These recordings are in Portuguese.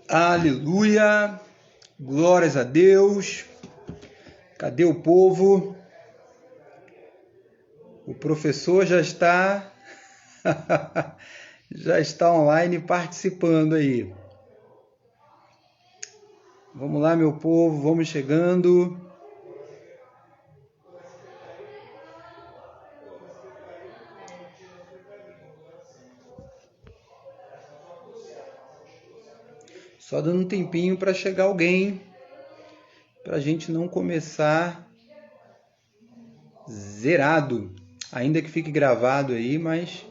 Aleluia, glórias a Deus. Cadê o povo? O professor já está já está online participando aí. Vamos lá, meu povo, vamos chegando. Só dando um tempinho para chegar alguém, para a gente não começar zerado. Ainda que fique gravado aí, mas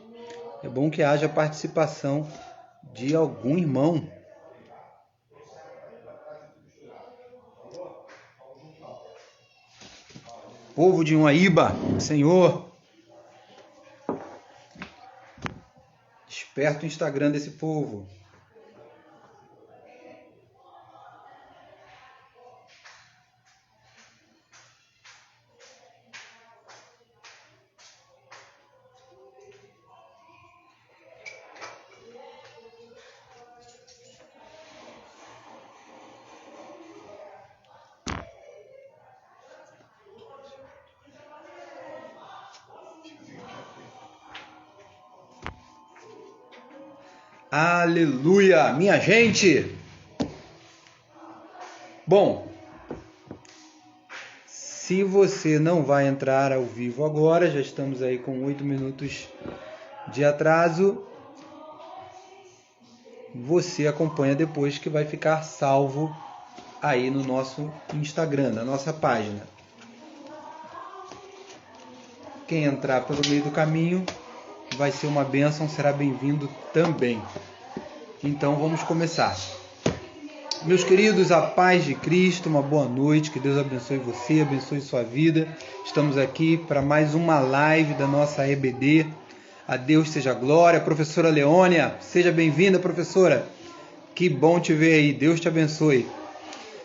é bom que haja participação de algum irmão. Povo de Unaíba, Senhor, desperta o Instagram desse povo. Aleluia, minha gente! Bom, se você não vai entrar ao vivo agora, já estamos aí com 8 minutos de atraso, você acompanha depois que vai ficar salvo aí no nosso Instagram, na nossa página. Quem entrar pelo meio do caminho vai ser uma bênção, será bem-vindo também. Então vamos começar. Meus queridos, a paz de Cristo, uma boa noite, que Deus abençoe você, abençoe sua vida. Estamos aqui para mais uma live da nossa EBD. A Deus seja glória. Professora Leônia, seja bem-vinda, professora. Que bom te ver aí, Deus te abençoe.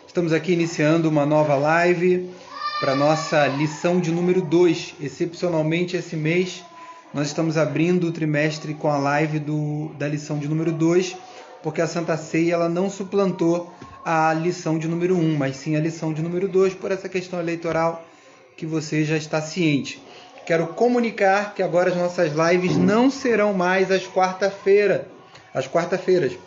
Estamos aqui iniciando uma nova live para nossa lição de número 2. Excepcionalmente esse mês nós estamos abrindo o trimestre com a live da lição de número 2, porque a Santa Ceia ela não suplantou a lição de número 1, mas sim a lição de número 2, por essa questão eleitoral que você já está ciente. Quero comunicar que agora as nossas lives não serão mais às quarta-feiras,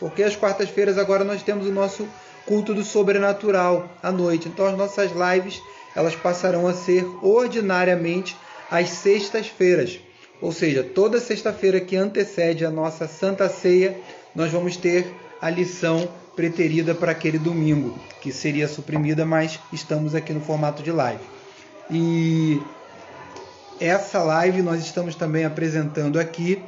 porque às quartas-feiras agora nós temos o nosso culto do sobrenatural à noite. Então as nossas lives elas passarão a ser ordinariamente às sextas-feiras. Ou seja, toda sexta-feira que antecede a nossa Santa Ceia, nós vamos ter a lição preterida para aquele domingo, que seria suprimida, mas estamos aqui no formato de live. E essa live nós estamos também apresentando aqui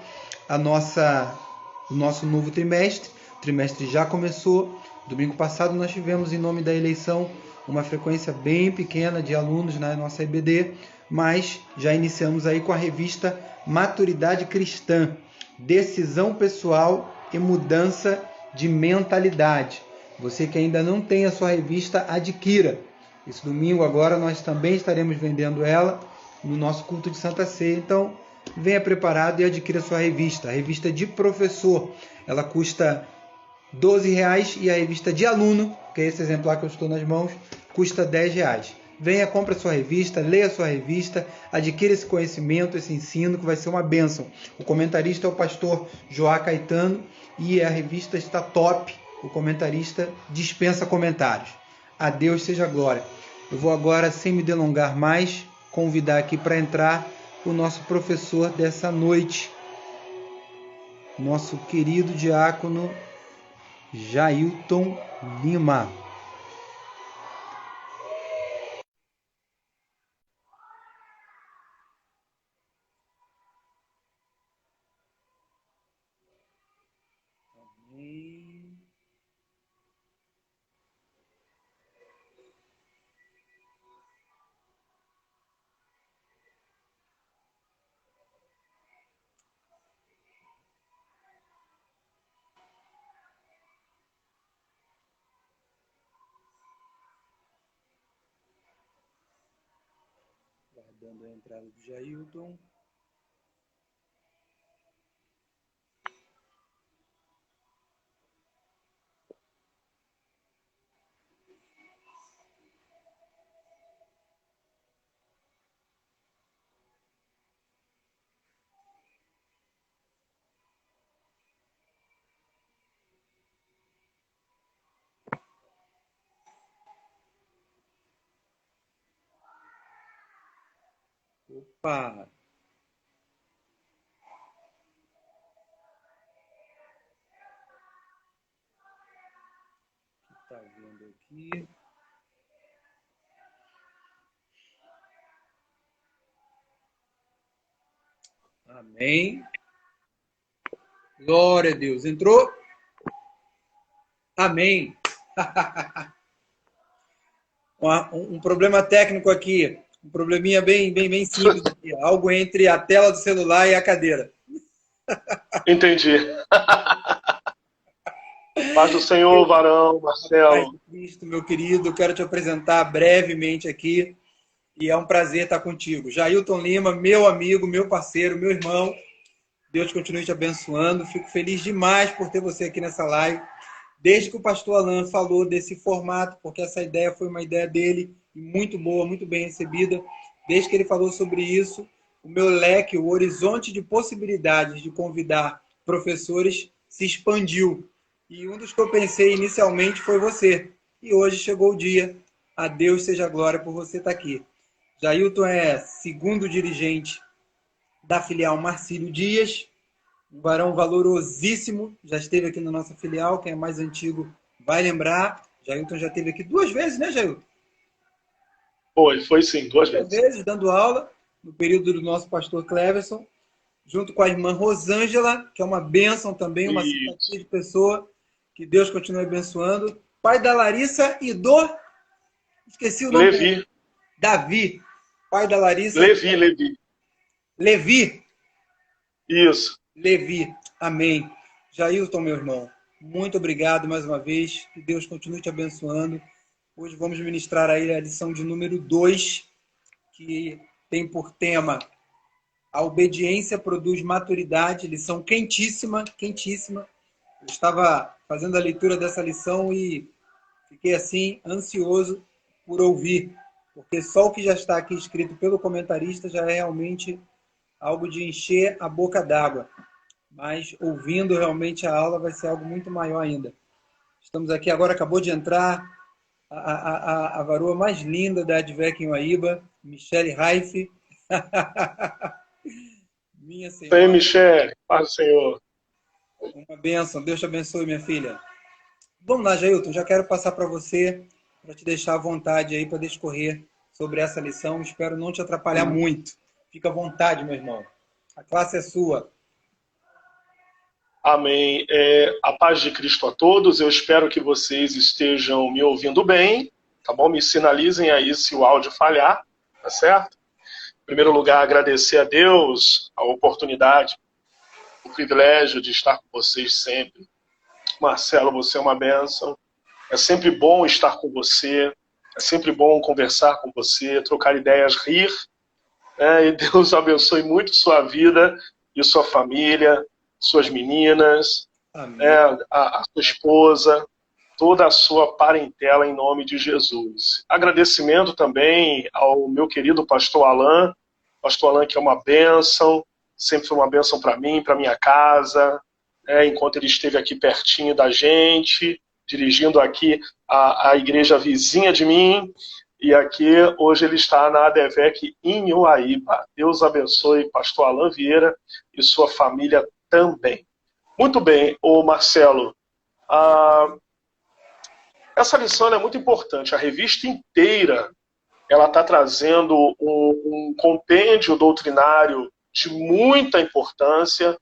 o nosso novo trimestre. O trimestre já começou. Domingo passado nós tivemos, em nome da eleição, uma frequência bem pequena de alunos na nossa EBD, mas já iniciamos aí com a revista Maturidade Cristã, Decisão Pessoal e Mudança de Mentalidade. Você que ainda não tem a sua revista, adquira. Esse domingo agora nós também estaremos vendendo ela no nosso culto de Santa Ceia. Então, venha preparado e adquira a sua revista. A revista de professor, ela custa R$12 e a revista de aluno, que é esse exemplar que eu estou nas mãos, custa R$10. Venha, compre a sua revista, leia a sua revista, adquira esse conhecimento, esse ensino, que vai ser uma bênção. O comentarista é o pastor Joá Caetano e a revista está top. O comentarista dispensa comentários. A Deus seja glória. Eu vou agora, sem me delongar mais, convidar aqui para entrar o nosso professor dessa noite, nosso querido diácono Jailton Lima. Dando a entrada do Jailton. Opa! Tá vendo aqui? Amém. Glória a Deus. Entrou? Amém. Um problema técnico aqui. Um probleminha bem simples aqui. Algo entre a tela do celular e a cadeira. Entendi. Paz do Senhor, varão, Marcelo. Pai de Cristo, meu querido, quero te apresentar brevemente aqui e é um prazer estar contigo. Jailton Lima, meu amigo, meu parceiro, meu irmão. Deus continue te abençoando. Fico feliz demais por ter você aqui nessa live. Desde que o pastor Alan falou desse formato, porque essa ideia foi uma ideia dele, muito boa, muito bem recebida. Desde que ele falou sobre isso, o meu leque, o horizonte de possibilidades de convidar professores se expandiu. E um dos que eu pensei inicialmente foi você. E hoje chegou o dia. A Deus seja a glória por você estar aqui. Jailton é segundo dirigente da filial Marcílio Dias, um varão valorosíssimo, já esteve aqui na nossa filial, quem é mais antigo vai lembrar. Jailton já esteve aqui 2 vezes, né, Jailton? Foi sim, 2 2 vezes. vezes, dando aula, no período do nosso pastor Cleverson, junto com a irmã Rosângela, que é uma bênção também, uma simpatia de pessoa, que Deus continue abençoando. Pai da Larissa e do... Esqueci o nome dele. Levi. Davi. Pai da Larissa. Levi. Levi. Isso. Levi. Amém. Jailton, meu irmão, muito obrigado mais uma vez. Que Deus continue te abençoando. Hoje vamos ministrar aí a lição de número 2, que tem por tema a obediência produz maturidade. Lição quentíssima, quentíssima. Eu estava fazendo a leitura dessa lição e fiquei assim ansioso por ouvir, porque só o que já está aqui escrito pelo comentarista já é realmente algo de encher a boca d'água. Mas ouvindo realmente a aula vai ser algo muito maior ainda. Estamos aqui agora, acabou de entrar a varoa mais linda da Advec em Uaíba, Michele Raife. Minha Bem, senhora. Michele, paz do Senhor. Uma bênção. Deus te abençoe, minha filha. Vamos lá, Jailton. Já quero passar para você, para te deixar à vontade aí para discorrer sobre essa lição. Espero não te atrapalhar muito. Fica à vontade, meu irmão. A classe é sua. Amém. A paz de Cristo a todos. Eu espero que vocês estejam me ouvindo bem, tá bom? Me sinalizem aí se o áudio falhar, tá certo? Em primeiro lugar, agradecer a Deus a oportunidade, o privilégio de estar com vocês sempre. Marcelo, você é uma bênção. É sempre bom estar com você, é sempre bom conversar com você, trocar ideias, rir, né? E Deus abençoe muito sua vida e sua família, suas meninas, a sua esposa, toda a sua parentela em nome de Jesus. Agradecimento também ao meu querido pastor Alan que é uma bênção, sempre foi uma bênção para mim, para minha casa, enquanto ele esteve aqui pertinho da gente, dirigindo aqui a igreja vizinha de mim, e aqui hoje ele está na ADVEC em Uaíba. Deus abençoe pastor Alan Vieira e sua família também. Muito bem, ô Marcelo, essa lição é muito importante. A revista inteira ela está trazendo um compêndio doutrinário de muita importância,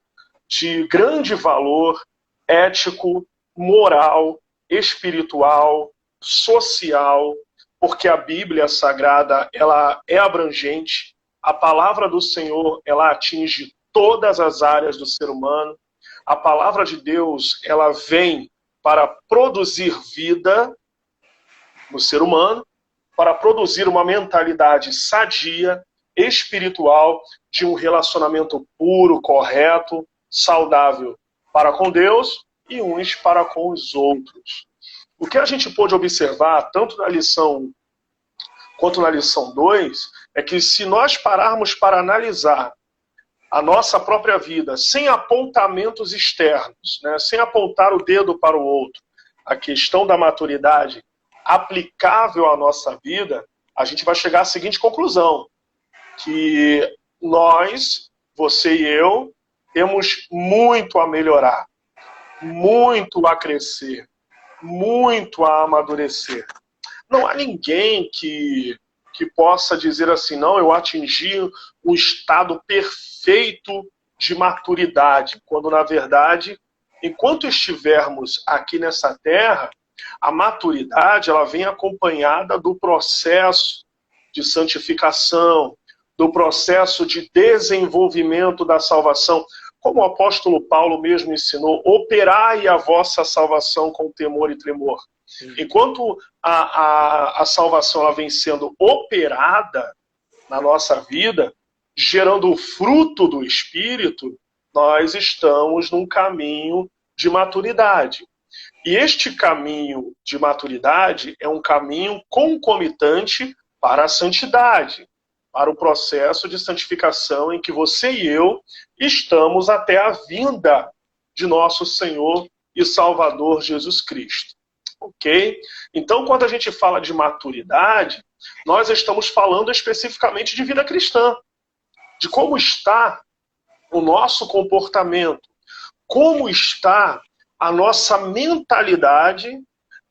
de grande valor ético, moral, espiritual, social, porque a Bíblia Sagrada ela é abrangente, a palavra do Senhor ela atinge todas as áreas do ser humano, a palavra de Deus ela vem para produzir vida no ser humano, para produzir uma mentalidade sadia, espiritual de um relacionamento puro, correto, saudável para com Deus e uns para com os outros. O que a gente pôde observar, tanto na lição 1 quanto na lição 2, é que se nós pararmos para analisar a nossa própria vida, sem apontamentos externos, né, sem apontar o dedo para o outro, a questão da maturidade aplicável à nossa vida, a gente vai chegar à seguinte conclusão, que nós, você e eu, temos muito a melhorar, muito a crescer, muito a amadurecer. Não há ninguém que possa dizer assim, não, eu atingi o estado perfeito de maturidade, quando na verdade, enquanto estivermos aqui nessa terra, a maturidade ela vem acompanhada do processo de santificação, do processo de desenvolvimento da salvação. Como o apóstolo Paulo mesmo ensinou, operai a vossa salvação com temor e tremor. Enquanto a salvação ela vem sendo operada na nossa vida, gerando o fruto do Espírito, nós estamos num caminho de maturidade. E este caminho de maturidade é um caminho concomitante para a santidade, para o processo de santificação em que você e eu estamos até a vinda de nosso Senhor e Salvador Jesus Cristo. Ok? Então, quando a gente fala de maturidade, nós estamos falando especificamente de vida cristã, de como está o nosso comportamento, como está a nossa mentalidade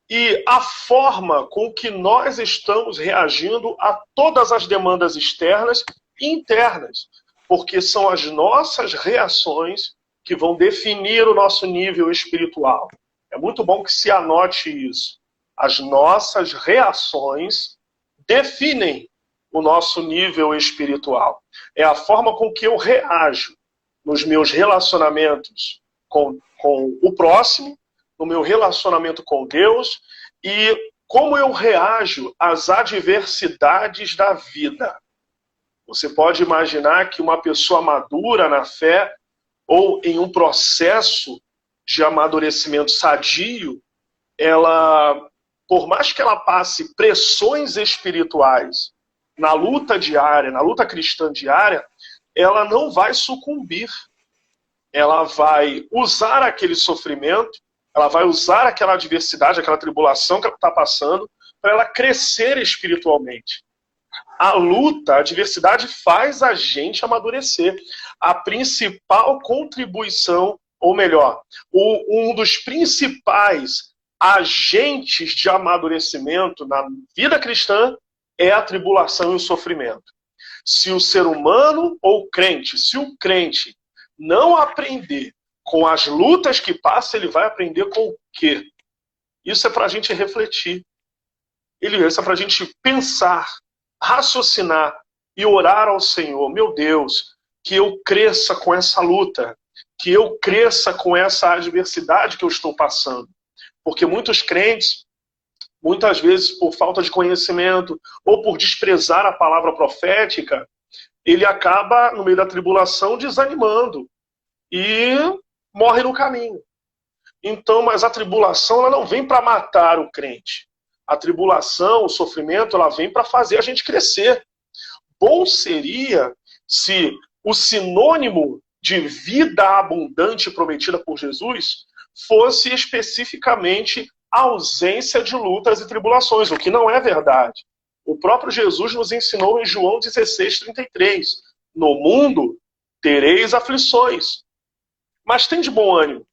e a forma com que nós estamos reagindo a todas as demandas externas e internas, porque são as nossas reações que vão definir o nosso nível espiritual. É muito bom que se anote isso. As nossas reações definem o nosso nível espiritual. É a forma com que eu reajo nos meus relacionamentos com o próximo, no meu relacionamento com Deus e como eu reajo às adversidades da vida. Você pode imaginar que uma pessoa madura na fé ou em um processo de amadurecimento sadio, ela, por mais que ela passe pressões espirituais na luta diária, na luta cristã diária, ela não vai sucumbir. Ela vai usar aquele sofrimento, ela vai usar aquela adversidade, aquela tribulação que ela está passando, para ela crescer espiritualmente. A luta, a adversidade faz a gente amadurecer. A principal contribuição, ou melhor, um dos principais agentes de amadurecimento na vida cristã é a tribulação e o sofrimento. Se o ser humano ou o crente, se o crente não aprender com as lutas que passa, ele vai aprender com o quê? Isso é para a gente refletir. Isso é para a gente pensar, raciocinar e orar ao Senhor. Meu Deus, que eu cresça com essa luta, que eu cresça com essa adversidade que eu estou passando. Porque muitos crentes, muitas vezes por falta de conhecimento ou por desprezar a palavra profética, ele acaba, no meio da tribulação, desanimando e morre no caminho. Então, mas a tribulação ela não vem para matar o crente. A tribulação, o sofrimento, ela vem para fazer a gente crescer. Bom seria se o sinônimo de vida abundante prometida por Jesus fosse especificamente a ausência de lutas e tribulações, o que não é verdade. O próprio Jesus nos ensinou em João 16:33. No mundo tereis aflições, mas tem de bom ânimo.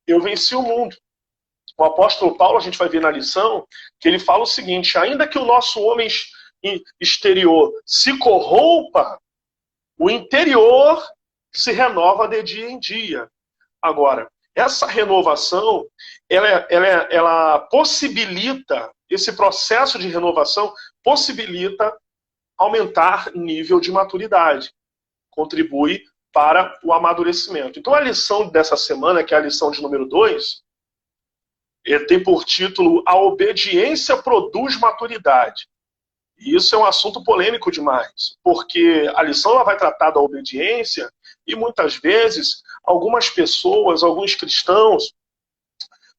Eu venci o mundo. O apóstolo Paulo, a gente vai ver na lição, que ele fala o seguinte, ainda que o nosso homem exterior se corrompa, o interior se renova de dia em dia. Agora, essa renovação, ela possibilita, esse processo de renovação possibilita aumentar nível de maturidade. Contribui para o amadurecimento. Então a lição dessa semana, que é a lição de número 2, tem por título A Obediência Produz Maturidade. E isso é um assunto polêmico demais, porque a lição ela vai tratar da obediência e muitas vezes algumas pessoas, alguns cristãos,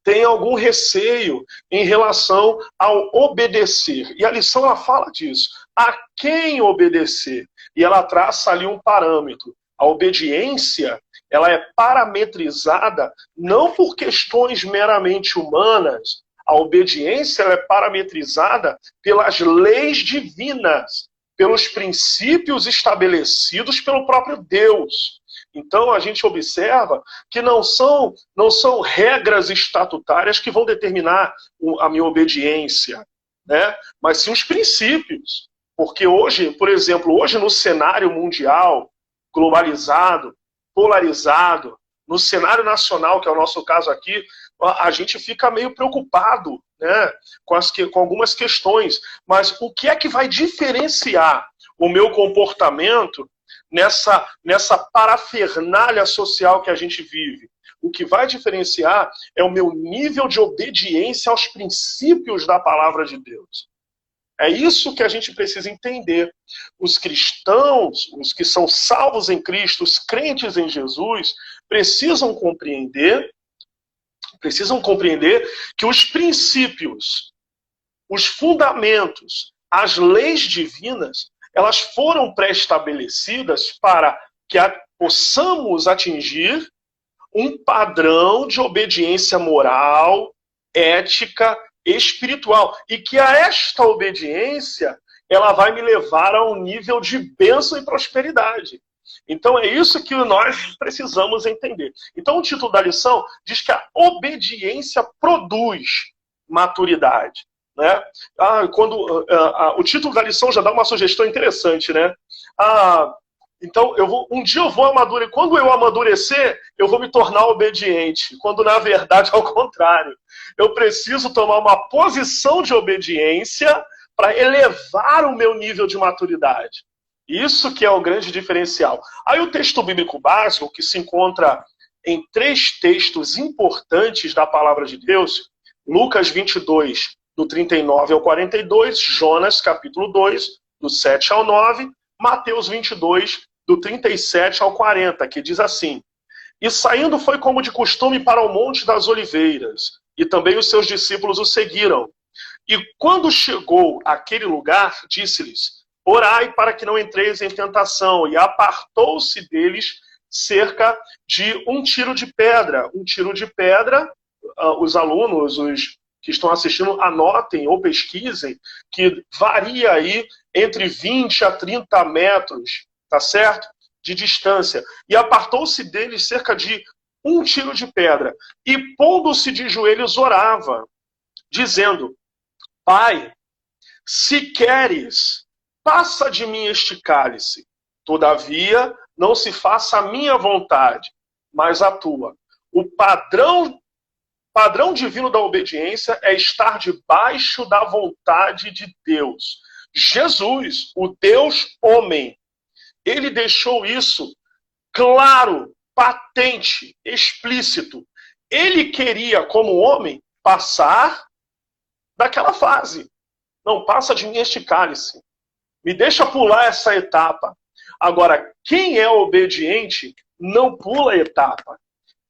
têm algum receio em relação ao obedecer. E a lição ela fala disso. A quem obedecer? E ela traça ali um parâmetro. A obediência ela é parametrizada não por questões meramente humanas. A obediência ela é parametrizada pelas leis divinas, pelos princípios estabelecidos pelo próprio Deus. Então a gente observa que não são regras estatutárias que vão determinar a minha obediência, né? Mas sim os princípios. Porque hoje, por exemplo, hoje no cenário mundial, globalizado, polarizado, no cenário nacional, que é o nosso caso aqui, a gente fica meio preocupado, né, com algumas questões. Mas o que é que vai diferenciar o meu comportamento nessa parafernália social que a gente vive? O que vai diferenciar é o meu nível de obediência aos princípios da palavra de Deus. É isso que a gente precisa entender. Os cristãos, os que são salvos em Cristo, os crentes em Jesus, precisam compreender que os princípios, os fundamentos, as leis divinas, elas foram pré-estabelecidas para que possamos atingir um padrão de obediência moral, ética, espiritual. E que a esta obediência, ela vai me levar a um nível de bênção e prosperidade. Então é isso que nós precisamos entender. Então o título da lição diz que a obediência produz maturidade, né? O título da lição já dá uma sugestão interessante, né? Então um dia eu vou amadurecer. Quando eu amadurecer, eu vou me tornar obediente. Quando na verdade é o contrário. Eu preciso tomar uma posição de obediência para elevar o meu nível de maturidade. Isso que é o grande diferencial. Aí o texto bíblico básico, que se encontra em 3 textos importantes da palavra de Deus, Lucas 22, do 39 ao 42, Jonas, capítulo 2, do 7 ao 9, Mateus 22, do 37 ao 40, que diz assim: E saindo foi como de costume para o Monte das Oliveiras, e também os seus discípulos o seguiram. E quando chegou àquele lugar, disse-lhes: Orai para que não entreis em tentação. E apartou-se deles cerca de um tiro de pedra. Um tiro de pedra, os alunos, os que estão assistindo, anotem ou pesquisem, que varia aí entre 20 a 30 metros, tá certo? De distância. E apartou-se deles cerca de um tiro de pedra. E pondo-se de joelhos orava, dizendo: Pai, se queres, passa de mim este cálice. Todavia, não se faça a minha vontade, mas a tua. O padrão divino da obediência é estar debaixo da vontade de Deus. Jesus, o Deus homem, ele deixou isso claro, patente, explícito. Ele queria, como homem, passar daquela fase. Não passa de mim este cálice. Me deixa pular essa etapa. Agora, quem é obediente não pula a etapa.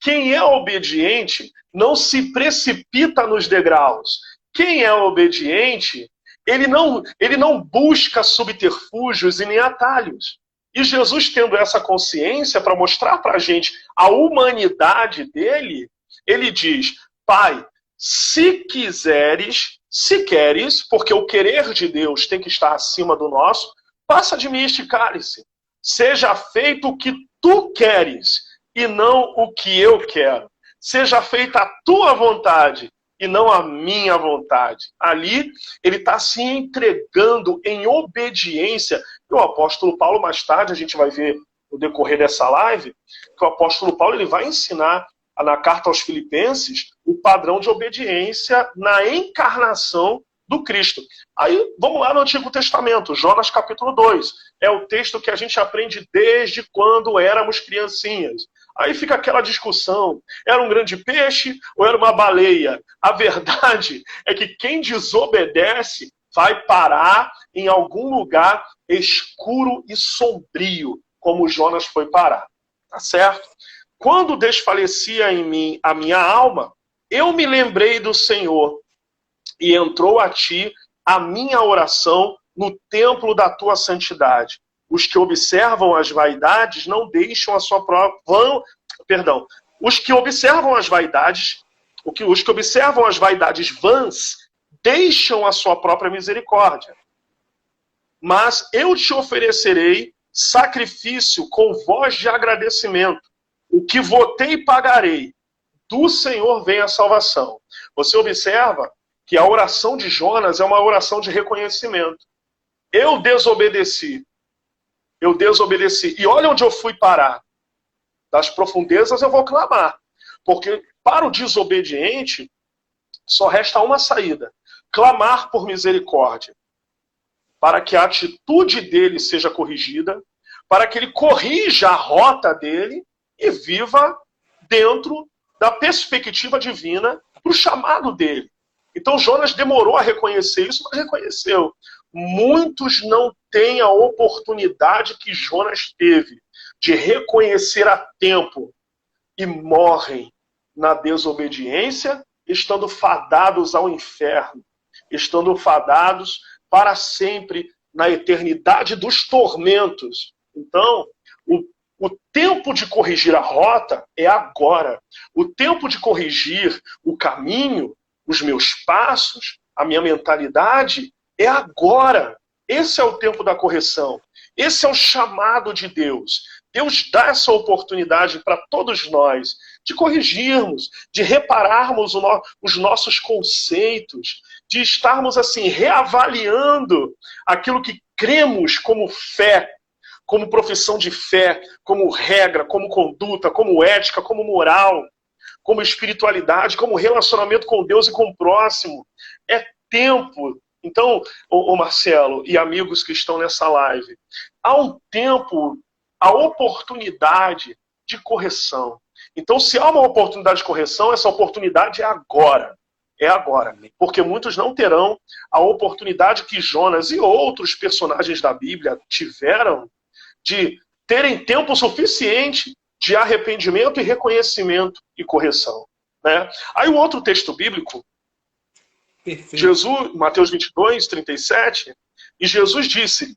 Quem é obediente não se precipita nos degraus. Quem é obediente, ele não busca subterfúgios e nem atalhos. E Jesus, tendo essa consciência para mostrar para a gente a humanidade dele, ele diz: Pai, se quiseres, se queres, porque o querer de Deus tem que estar acima do nosso, passa de mim este cálice. Seja feito o que tu queres e não o que eu quero. Seja feita a tua vontade e não a minha vontade. Ali, ele está se entregando em obediência. E o apóstolo Paulo, mais tarde, a gente vai ver no decorrer dessa live, que o apóstolo Paulo ele vai ensinar na carta aos Filipenses o padrão de obediência na encarnação do Cristo. Aí, vamos lá no Antigo Testamento, Jonas capítulo 2. É o texto que a gente aprende desde quando éramos criancinhas. Aí fica aquela discussão, era um grande peixe ou era uma baleia? A verdade é que quem desobedece vai parar em algum lugar escuro e sombrio, como Jonas foi parar. Tá certo? Quando desfalecia em mim a minha alma, eu me lembrei do Senhor e entrou a ti a minha oração no templo da tua santidade. Os que observam as vaidades não deixam a sua própria... Os que observam as vaidades, os que observam as vaidades vãs, deixam a sua própria misericórdia. Mas eu te oferecerei sacrifício com voz de agradecimento. O que votei pagarei. Do Senhor vem a salvação. Você observa que a oração de Jonas é uma oração de reconhecimento. Eu desobedeci. Eu desobedeci. E olha onde eu fui parar. Das profundezas eu vou clamar. Porque para o desobediente, só resta uma saída. Clamar por misericórdia. Para que a atitude dele seja corrigida. Para que ele corrija a rota dele e viva dentro da perspectiva divina do chamado dele. Então Jonas demorou a reconhecer isso, mas reconheceu. Muitos não têm a oportunidade que Jonas teve de reconhecer a tempo e morrem na desobediência, estando fadados ao inferno, estando fadados para sempre na eternidade dos tormentos. Então, o tempo de corrigir a rota é agora. O tempo de corrigir o caminho, os meus passos, a minha mentalidade, é agora. Esse é o tempo da correção. Esse é o chamado de Deus. Deus dá essa oportunidade para todos nós de corrigirmos, de repararmos os nossos conceitos, de estarmos assim reavaliando aquilo que cremos como fé, como profissão de fé, como regra, como conduta, como ética, como moral, como espiritualidade, como relacionamento com Deus e com o próximo. É tempo. Então, ô Marcelo e amigos que estão nessa live, há um tempo, a oportunidade de correção. Então, se há uma oportunidade de correção, essa oportunidade é agora. É agora. Porque muitos não terão a oportunidade que Jonas e outros personagens da Bíblia tiveram de terem tempo suficiente de arrependimento e reconhecimento e correção. Né? Aí um outro texto bíblico, perfeito. Jesus, Mateus 22, 37, e Jesus disse: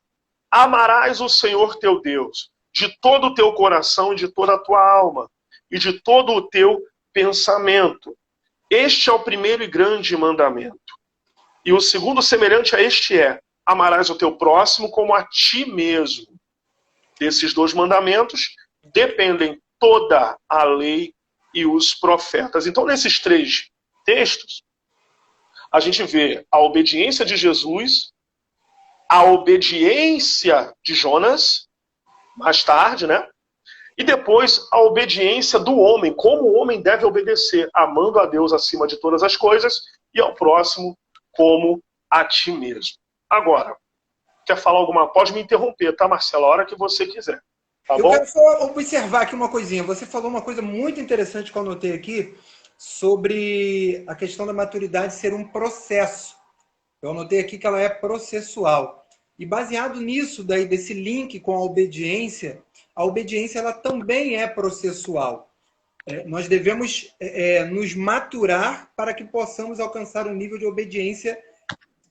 amarás o Senhor teu Deus de todo o teu coração e de toda a tua alma e de todo o teu pensamento. Este é o primeiro e grande mandamento. E o segundo semelhante a este é: amarás o teu próximo como a ti mesmo. Desses dois mandamentos dependem toda a lei e os profetas. Então, nesses três textos, a gente vê a obediência de Jesus, a obediência de Jonas, mais tarde, né? E depois a obediência do homem, como o homem deve obedecer, amando a Deus acima de todas as coisas e ao próximo como a ti mesmo. Agora, quer falar alguma coisa? Pode me interromper, tá, Marcelo? A hora que você quiser. Tá bom? Eu quero só observar aqui uma coisinha. Você falou uma coisa muito interessante que eu anotei aqui sobre a questão da maturidade ser um processo. Eu anotei aqui que ela é processual. E baseado nisso, desse link com a obediência ela também é processual. Nós devemos nos maturar para que possamos alcançar um nível de obediência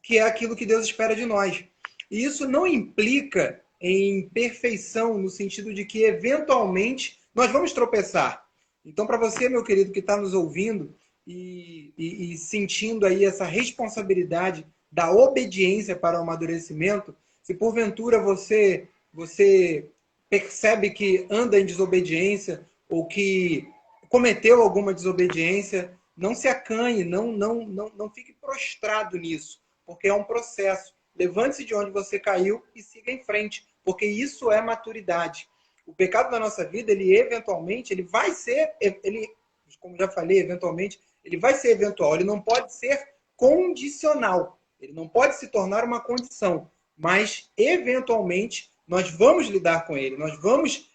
que é aquilo que Deus espera de nós. E isso não implica em perfeição, no sentido de que, eventualmente, nós vamos tropeçar. Então, para você, meu querido, que está nos ouvindo e sentindo aí essa responsabilidade da obediência para o amadurecimento, se porventura você percebe que anda em desobediência ou que cometeu alguma desobediência, não se acanhe, não fique prostrado nisso, porque é um processo. Levante-se de onde você caiu e siga em frente, porque isso é maturidade. O pecado da nossa vida, ele vai ser, como já falei, eventualmente, ele vai ser eventual, ele não pode ser condicional, ele não pode se tornar uma condição, mas, eventualmente, nós vamos lidar com ele, nós vamos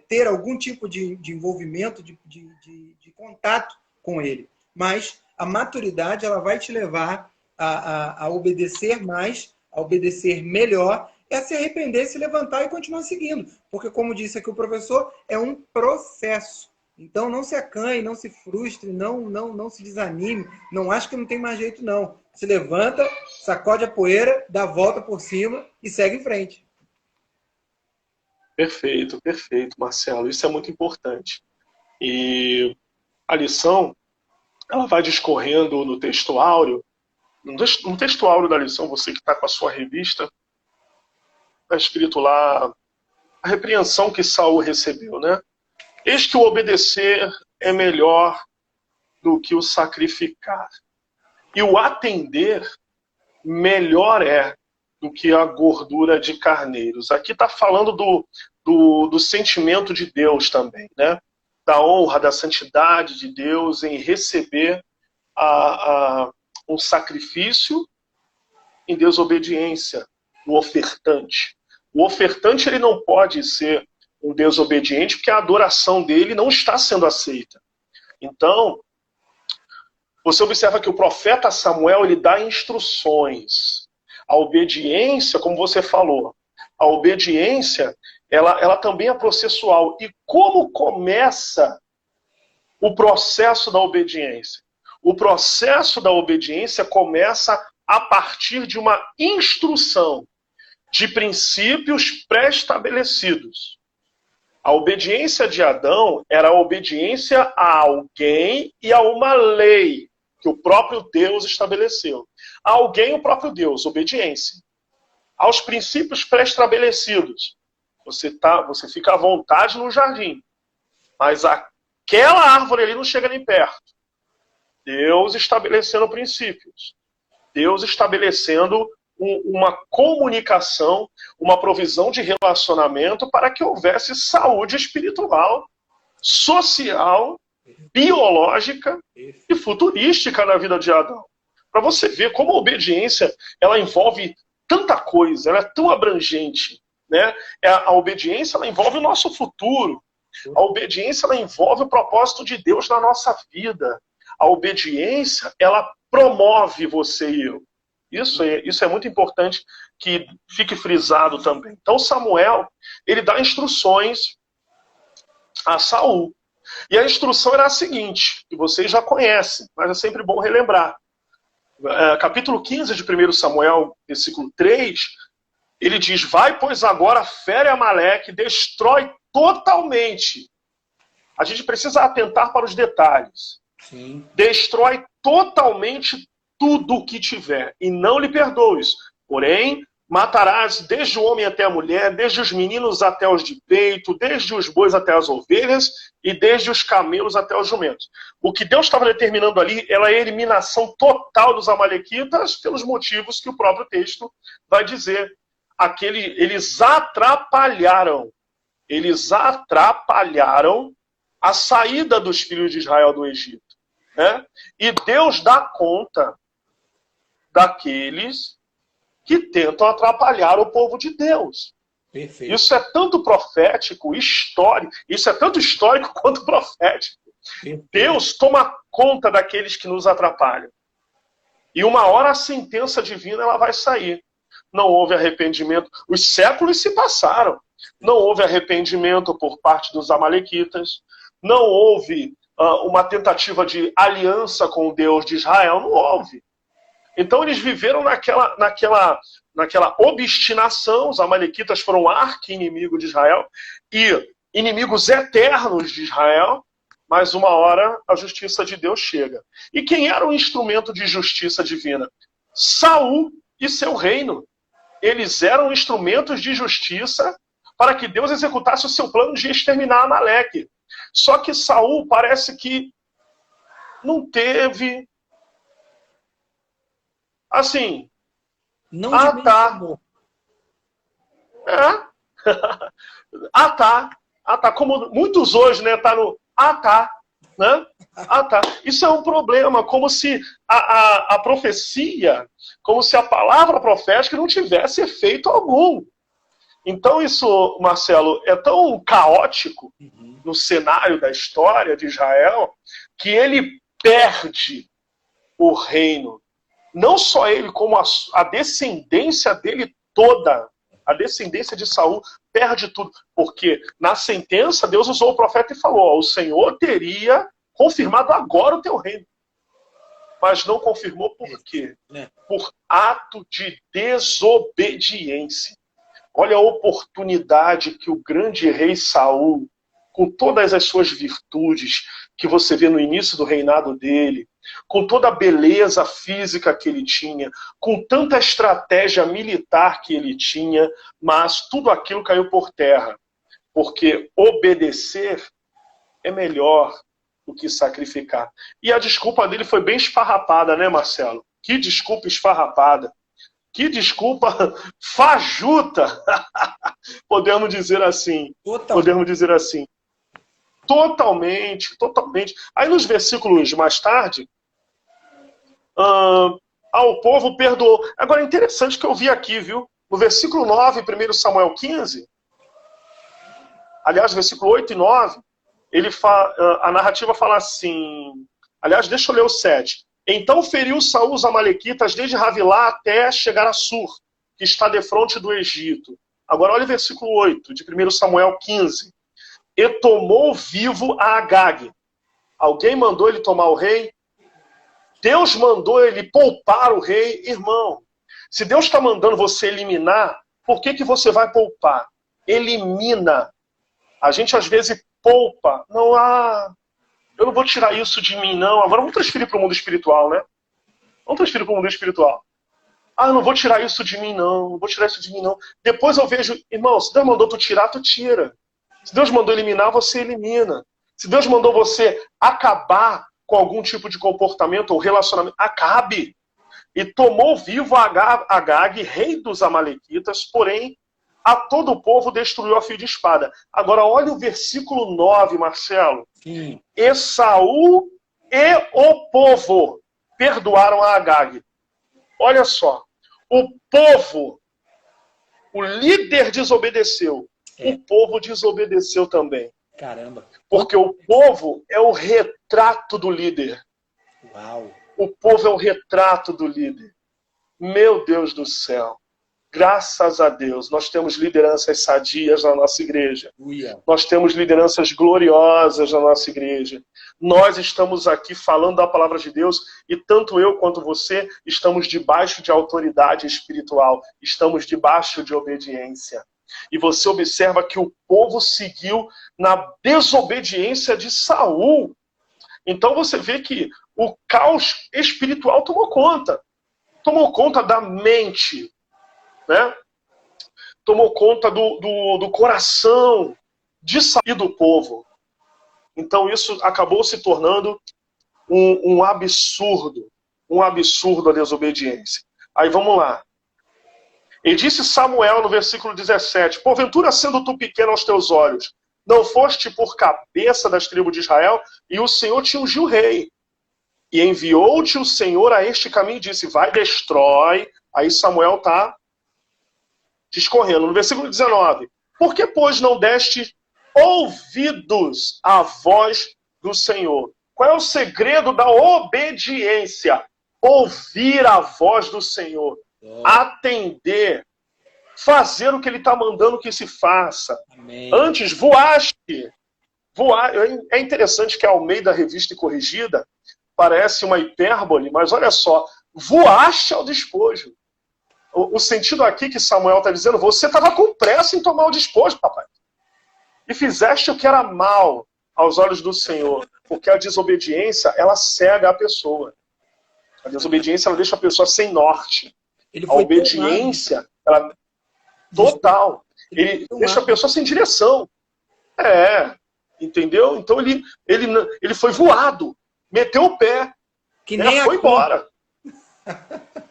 ter algum tipo de envolvimento, de contato com ele. Mas a maturidade, ela vai te levar a obedecer mais, a obedecer melhor, é se arrepender, se levantar e continuar seguindo. Porque, como disse aqui o professor, é um processo. Então, não se acanhe, não se frustre, não se desanime, não ache que não tem mais jeito, não. Se levanta, sacode a poeira, dá a volta por cima e segue em frente. Perfeito, perfeito, Marcelo. Isso é muito importante. E a lição, ela vai discorrendo no texto áureo. No texto áureo da lição, você que está com a sua revista, está escrito lá a repreensão que Saul recebeu, né? Eis que o obedecer é melhor do que o sacrificar. E o atender melhor é do que a gordura de carneiros. Aqui está falando do sentimento de Deus também, né? Da honra, da santidade de Deus em receber um sacrifício em desobediência, o ofertante. O ofertante ele não pode ser um desobediente porque a adoração dele não está sendo aceita. Então, você observa que o profeta Samuel ele dá instruções. A obediência, como você falou, a obediência ela também é processual. E como começa o processo da obediência? O processo da obediência começa a partir de uma instrução de princípios pré-estabelecidos. A obediência de Adão era a obediência a alguém e a uma lei que o próprio Deus estabeleceu. A alguém, o próprio Deus, obediência. Aos princípios pré-estabelecidos. Você fica à vontade no jardim, mas aquela árvore ali não chega nem perto. Deus estabelecendo princípios. Deus estabelecendo uma comunicação, uma provisão de relacionamento para que houvesse saúde espiritual, social, biológica e futurística na vida de Adão. Para você ver como a obediência ela envolve tanta coisa, ela é tão abrangente. Né? A obediência ela envolve o nosso futuro. A obediência ela envolve o propósito de Deus na nossa vida. A obediência ela promove você e eu. Isso é muito importante que fique frisado também. Então Samuel, ele dá instruções a Saul. E a instrução era a seguinte, que vocês já conhecem, mas é sempre bom relembrar. Capítulo 15 de 1 Samuel, versículo 3, ele diz, vai, pois agora, fere Amaleque, destrói totalmente. A gente precisa atentar para os detalhes. Sim. Destrói totalmente tudo o que tiver, e não lhe perdoes. Porém, matarás desde o homem até a mulher, desde os meninos até os de peito, desde os bois até as ovelhas, e desde os camelos até os jumentos. O que Deus estava determinando ali era a eliminação total dos amalequitas, pelos motivos que o próprio texto vai dizer. Eles atrapalharam a saída dos filhos de Israel do Egito. Né? E Deus dá conta daqueles que tentam atrapalhar o povo de Deus. Perfeito. Isso é tanto profético, histórico, isso é tanto histórico quanto profético. Perfeito. Deus toma conta daqueles que nos atrapalham. E uma hora a sentença divina ela vai sair. Não houve arrependimento. Os séculos se passaram. Não houve arrependimento por parte dos amalequitas. Não houve uma tentativa de aliança com o Deus de Israel. Não houve. Então eles viveram naquela obstinação. Os amalequitas foram arqui-inimigo de Israel e inimigos eternos de Israel. Mas uma hora a justiça de Deus chega. E quem era o instrumento de justiça divina? Saul e seu reino. Eles eram instrumentos de justiça para que Deus executasse o seu plano de exterminar Amaleque. Só que Saul parece que não teve... Assim... Não tá. Tá. Como muitos hoje, né? Tá no... tá. Né? Tá. Isso é um problema, como se a profecia, como se a palavra profética não tivesse efeito algum. Então isso, Marcelo, é tão caótico no cenário da história de Israel que ele perde o reino não só ele, como a descendência dele toda, a descendência de Saul, perde tudo. Porque na sentença, Deus usou o profeta e falou, ó, o Senhor teria confirmado agora o teu reino. Mas não confirmou por quê? Por ato de desobediência. Olha a oportunidade que o grande rei Saul, com todas as suas virtudes que você vê no início do reinado dele, com toda a beleza física que ele tinha, com tanta estratégia militar que ele tinha, mas tudo aquilo caiu por terra. Porque obedecer é melhor do que sacrificar. E a desculpa dele foi bem esfarrapada, né, Marcelo? Que desculpa esfarrapada. Que desculpa fajuta. Podemos dizer assim. Podemos dizer assim. Totalmente. Aí nos versículos mais tarde, o povo perdoou. Agora é interessante que eu vi aqui, viu? No versículo 9, 1 Samuel 15, aliás, versículo 8 e 9, a narrativa fala assim, aliás, deixa eu ler o 7. Então feriu Saul os amalequitas desde Ravilá até chegar a Sur, que está defronte do Egito. Agora olha o versículo 8 de 1 Samuel 15. E tomou vivo a Agag. Alguém mandou ele tomar o rei? Deus mandou ele poupar o rei, irmão. Se Deus está mandando você eliminar, por que você vai poupar? Elimina. A gente às vezes poupa. Não, eu não vou tirar isso de mim, não. Agora vamos transferir para o mundo espiritual, né? Vamos transferir para o mundo espiritual. Eu não vou tirar isso de mim, não. Não vou tirar isso de mim, não. Depois eu vejo, irmão, se Deus mandou tu tirar, tu tira. Se Deus mandou eliminar, você elimina. Se Deus mandou você acabar com algum tipo de comportamento ou relacionamento, acabe. E tomou vivo Agag, rei dos amalequitas, porém, a todo o povo destruiu a fio de espada. Agora, olha o versículo 9, Marcelo. Sim. E Saul e o povo perdoaram a Agag. Olha só. O povo, o líder desobedeceu. O povo desobedeceu também. Caramba. Porque o povo é o retrato do líder. Uau. O povo é o retrato do líder. Meu Deus do céu. Graças a Deus, nós temos lideranças sadias na nossa igreja. Nós temos lideranças gloriosas na nossa igreja. Nós estamos aqui falando da palavra de Deus e tanto eu quanto você estamos debaixo de autoridade espiritual. Estamos debaixo de obediência. E você observa que o povo seguiu na desobediência de Saul. Então você vê que o caos espiritual tomou conta. Tomou conta da mente. Né? Tomou conta do coração de sair do povo. Então isso acabou se tornando um absurdo a desobediência. Aí vamos lá. E disse Samuel no versículo 17, porventura sendo tu pequeno aos teus olhos, não foste por cabeça das tribos de Israel, e o Senhor te ungiu rei. E enviou-te o Senhor a este caminho e disse, vai, destrói. Aí Samuel está discorrendo. No versículo 19, por que, pois, não deste ouvidos à voz do Senhor? Qual é o segredo da obediência? Ouvir a voz do Senhor. Atender. Fazer o que ele está mandando que se faça. Amém. Antes, voaste. É interessante que a Almeida Revista e Corrigida parece uma hipérbole, mas olha só. Voaste ao despojo. O sentido aqui que Samuel está dizendo, você estava com pressa em tomar o despojo, papai. E fizeste o que era mal aos olhos do Senhor. Porque a desobediência, ela cega a pessoa. A desobediência, ela deixa a pessoa sem norte. A obediência, ela total. Ele deixa a pessoa sem direção. Entendeu? Então ele foi voado. Meteu o pé. Que nem foi embora.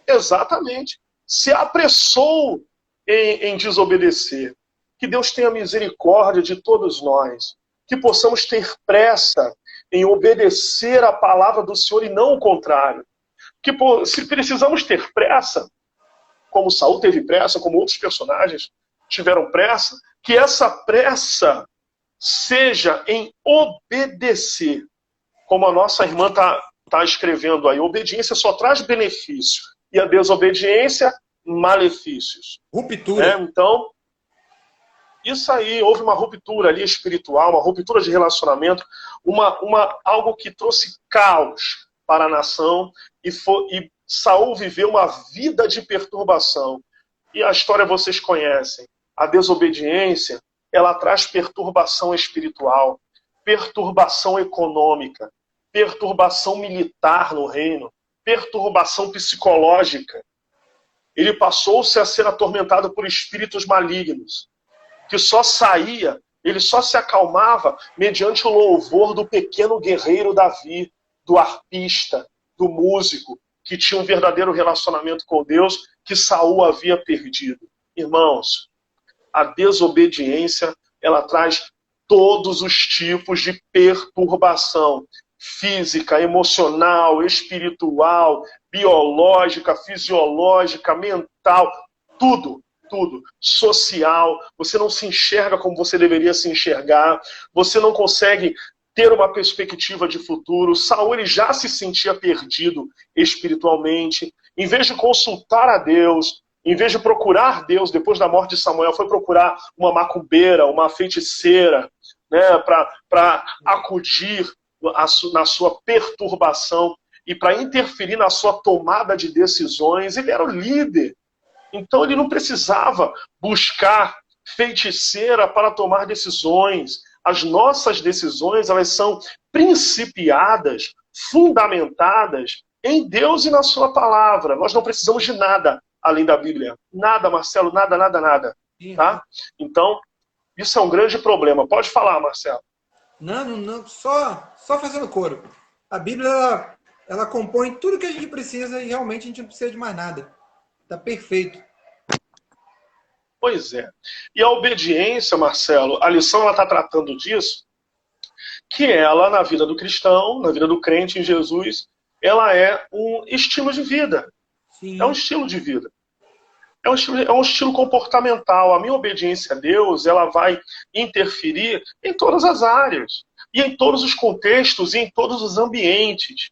Exatamente. Se apressou em desobedecer. Que Deus tenha misericórdia de todos nós. Que possamos ter pressa em obedecer a palavra do Senhor e não o contrário. Que se precisamos ter pressa, como Saul teve pressa, como outros personagens tiveram pressa, que essa pressa seja em obedecer. Como a nossa irmã está escrevendo aí, obediência só traz benefício. e a desobediência, malefícios. Ruptura. Então, isso aí, houve uma ruptura ali espiritual, uma ruptura de relacionamento, algo que trouxe caos para a nação, e Saul viveu uma vida de perturbação. E a história vocês conhecem. A desobediência, ela traz perturbação espiritual, perturbação econômica, perturbação militar no reino, perturbação psicológica. Ele passou-se a ser atormentado por espíritos malignos, que ele só se acalmava mediante o louvor do pequeno guerreiro Davi, do arpista, do músico, que tinha um verdadeiro relacionamento com Deus, que Saul havia perdido. Irmãos, a desobediência, ela traz todos os tipos de perturbação física, emocional, espiritual, biológica, fisiológica, mental, tudo, social. Você não se enxerga como você deveria se enxergar, você não consegue ter uma perspectiva de futuro. Saul, ele já se sentia perdido espiritualmente. Em vez de consultar a Deus, em vez de procurar Deus, depois da morte de Samuel, foi procurar uma macumbeira, uma feiticeira, né, para acudir na sua perturbação e para interferir na sua tomada de decisões. Ele era o líder. Então ele não precisava buscar feiticeira para tomar decisões. As nossas decisões, elas são principiadas, fundamentadas em Deus e na sua palavra. Nós não precisamos de nada além da Bíblia. Nada, Marcelo, nada. Tá? Então, isso é um grande problema. Pode falar, Marcelo. Não, só fazendo coro. A Bíblia, ela compõe tudo que a gente precisa e realmente a gente não precisa de mais nada. Está perfeito. Pois é. E a obediência, Marcelo, a lição ela está tratando disso, que ela, na vida do cristão, na vida do crente em Jesus, ela é um estilo de vida. Sim. É um estilo de vida. É um estilo comportamental. A minha obediência a Deus, ela vai interferir em todas as áreas, e em todos os contextos, e em todos os ambientes.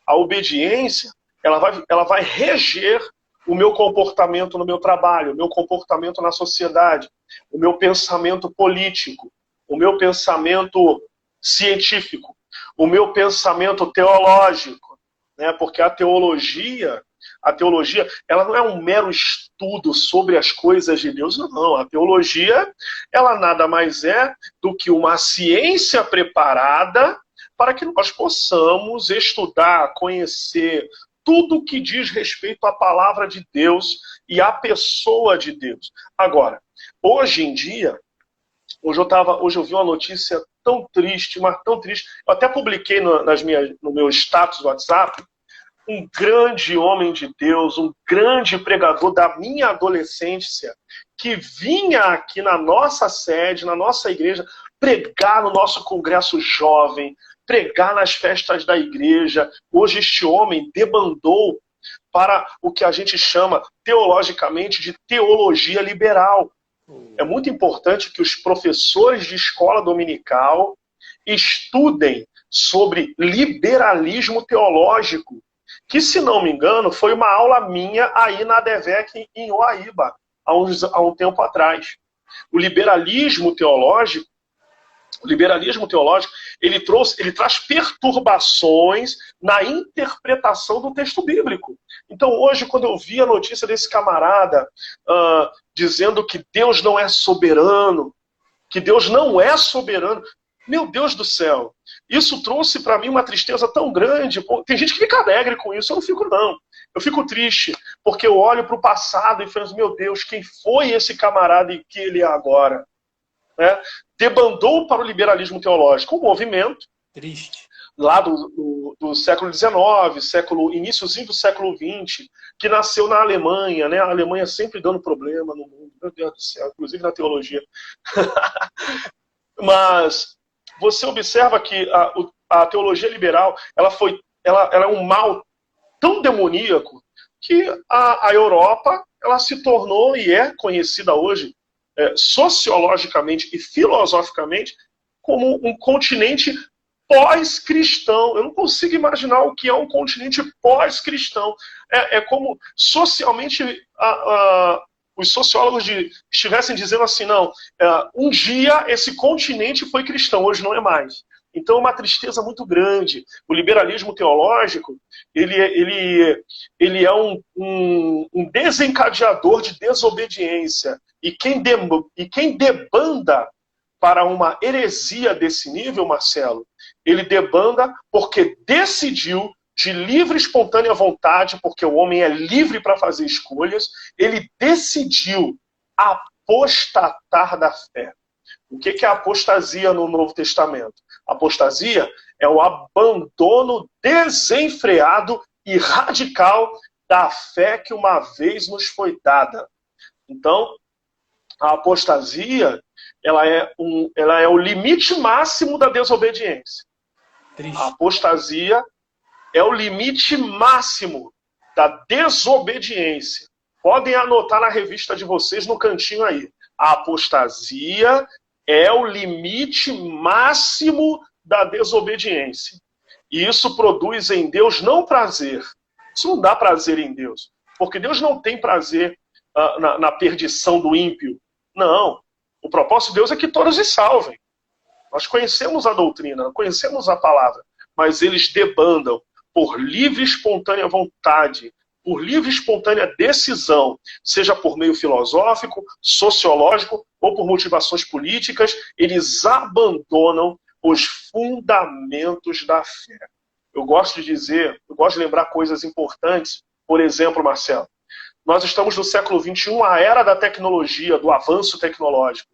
A obediência, ela vai reger o meu comportamento no meu trabalho, o meu comportamento na sociedade, o meu pensamento político, o meu pensamento científico, o meu pensamento teológico, né? Porque a teologia, ela não é um mero estudo sobre as coisas de Deus, não. A teologia, ela nada mais é do que uma ciência preparada para que nós possamos estudar, conhecer tudo que diz respeito à palavra de Deus e à pessoa de Deus. Agora, hoje em dia, hoje eu vi uma notícia tão triste, mas tão triste. Eu até publiquei no meu status do WhatsApp, um grande homem de Deus, um grande pregador da minha adolescência, que vinha aqui na nossa sede, na nossa igreja, pregar no nosso congresso jovem, pregar nas festas da igreja. Hoje este homem debandou para o que a gente chama teologicamente de teologia liberal. É muito importante que os professores de escola dominical estudem sobre liberalismo teológico, que, se não me engano, foi uma aula minha aí na ADVEC em Uaíba, há um tempo atrás. O liberalismo teológico, ele traz perturbações na interpretação do texto bíblico. Então, hoje, quando eu vi a notícia desse camarada dizendo que Deus não é soberano, meu Deus do céu, isso trouxe para mim uma tristeza tão grande. Tem gente que fica alegre com isso, eu não fico não. Eu fico triste, porque eu olho para o passado e falo, meu Deus, quem foi esse camarada e que ele é agora? Né? Debandou para o liberalismo teológico, um movimento triste lá do século XIX, iníciozinho do século XX, que nasceu na Alemanha, né? A Alemanha sempre dando problema no mundo, meu Deus do céu, inclusive na teologia. Mas você observa que a teologia liberal, ela é um mal tão demoníaco que a Europa, ela se tornou e é conhecida hoje sociologicamente e filosoficamente como um continente pós-cristão. Eu não consigo imaginar o que é um continente pós-cristão. É como socialmente os sociólogos estivessem dizendo assim, não, um dia esse continente foi cristão, hoje não é mais. Então, uma tristeza muito grande. O liberalismo teológico, ele é um desencadeador de desobediência. E quem debanda para uma heresia desse nível, Marcelo, ele debanda porque decidiu, de livre e espontânea vontade, porque o homem é livre para fazer escolhas, ele decidiu apostatar da fé. O que é a apostasia no Novo Testamento? A apostasia é o abandono desenfreado e radical da fé que uma vez nos foi dada. Então, a apostasia ela é o limite máximo da desobediência. Triste. A apostasia é o limite máximo da desobediência. Podem anotar na revista de vocês no cantinho aí. A apostasia é o limite máximo da desobediência. E isso produz em Deus não prazer. Isso não dá prazer em Deus. Porque Deus não tem prazer na perdição do ímpio. Não. O propósito de Deus é que todos se salvem. Nós conhecemos a doutrina, conhecemos a palavra, mas eles debandam por livre e espontânea vontade, por livre e espontânea decisão, seja por meio filosófico, sociológico ou por motivações políticas, eles abandonam os fundamentos da fé. Eu gosto de lembrar coisas importantes. Por exemplo, Marcelo, nós estamos no século XXI, a era da tecnologia, do avanço tecnológico.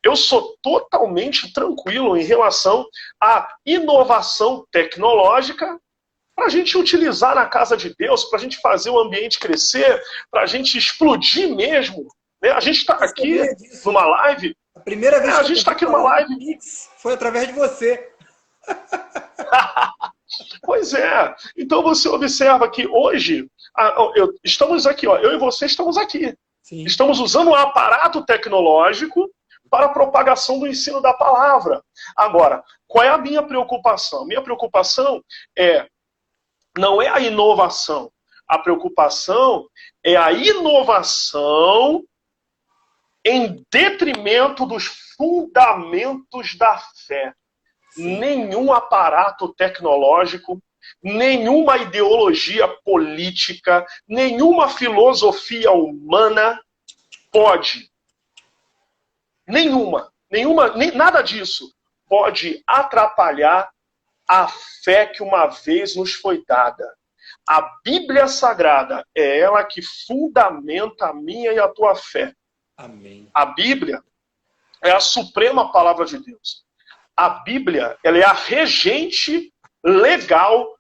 Eu sou totalmente tranquilo em relação à inovação tecnológica para a gente utilizar na casa de Deus, para a gente fazer o ambiente crescer, para a gente explodir mesmo. Né? A gente está aqui numa live. A primeira vez que a gente está aqui numa live foi através de você. Pois é. Então você observa que hoje estamos aqui, ó, eu e você estamos aqui. Sim. Estamos usando um aparato tecnológico para a propagação do ensino da palavra. Agora, qual é a minha preocupação? Minha preocupação não é a inovação. A preocupação é a inovação em detrimento dos fundamentos da fé. Sim. Nenhum aparato tecnológico, nenhuma ideologia política, nenhuma filosofia humana pode, nada disso pode atrapalhar a fé que uma vez nos foi dada. A Bíblia Sagrada é ela que fundamenta a minha e a tua fé. Amém. A Bíblia é a suprema palavra de Deus. A Bíblia, ela é a regente legal,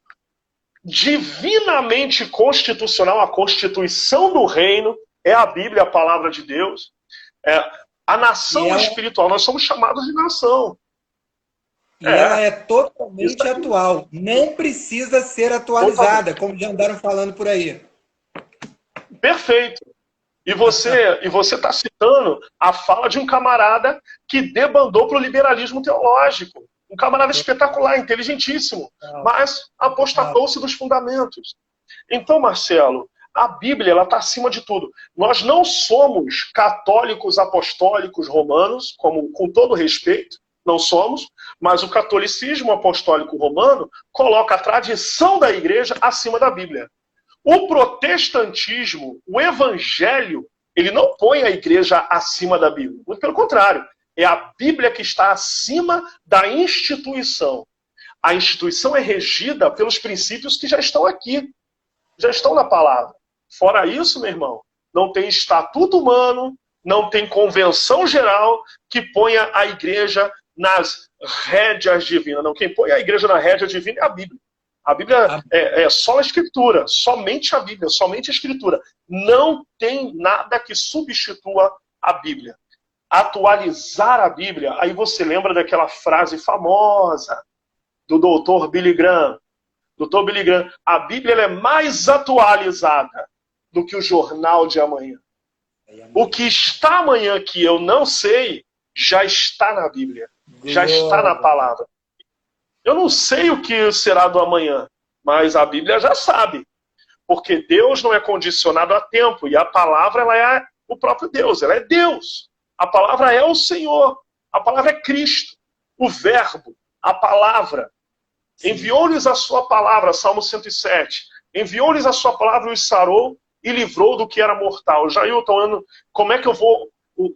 divinamente constitucional, a constituição do reino, é a Bíblia, a palavra de Deus. A nação espiritual, nós somos chamados de nação. E ela é totalmente atual. Não precisa ser atualizada, totalmente. Como já andaram falando por aí. Perfeito. E você está citando a fala de um camarada que debandou para o liberalismo teológico. Um camarada espetacular, inteligentíssimo, mas apostatou-se dos fundamentos. Então, Marcelo, a Bíblia está acima de tudo. Nós não somos católicos apostólicos romanos, com todo respeito, não somos, mas o catolicismo apostólico romano coloca a tradição da igreja acima da Bíblia. O protestantismo, o evangelho, ele não põe a igreja acima da Bíblia. Muito pelo contrário, é a Bíblia que está acima da instituição. A instituição é regida pelos princípios que já estão aqui, já estão na palavra. Fora isso, meu irmão, não tem estatuto humano, não tem convenção geral que ponha a igreja nas rédeas divinas. Não, quem põe a igreja na rédea divina é a Bíblia. A Bíblia é só a Escritura, somente a Bíblia, somente a Escritura. Não tem nada que substitua a Bíblia. Atualizar a Bíblia, aí você lembra daquela frase famosa do Dr. Billy Graham. Dr. Billy Graham, a Bíblia é mais atualizada do que o jornal de amanhã. O que está amanhã que eu não sei, já está na Bíblia, já está na palavra. Eu não sei o que será do amanhã, mas a Bíblia já sabe. Porque Deus não é condicionado a tempo, e a palavra ela é o próprio Deus, ela é Deus. A palavra é o Senhor, a palavra é Cristo, o Verbo, a palavra. Enviou-lhes a sua palavra, Salmo 107. Enviou-lhes a sua palavra e os sarou e livrou do que era mortal. Jailton, como é que eu vou...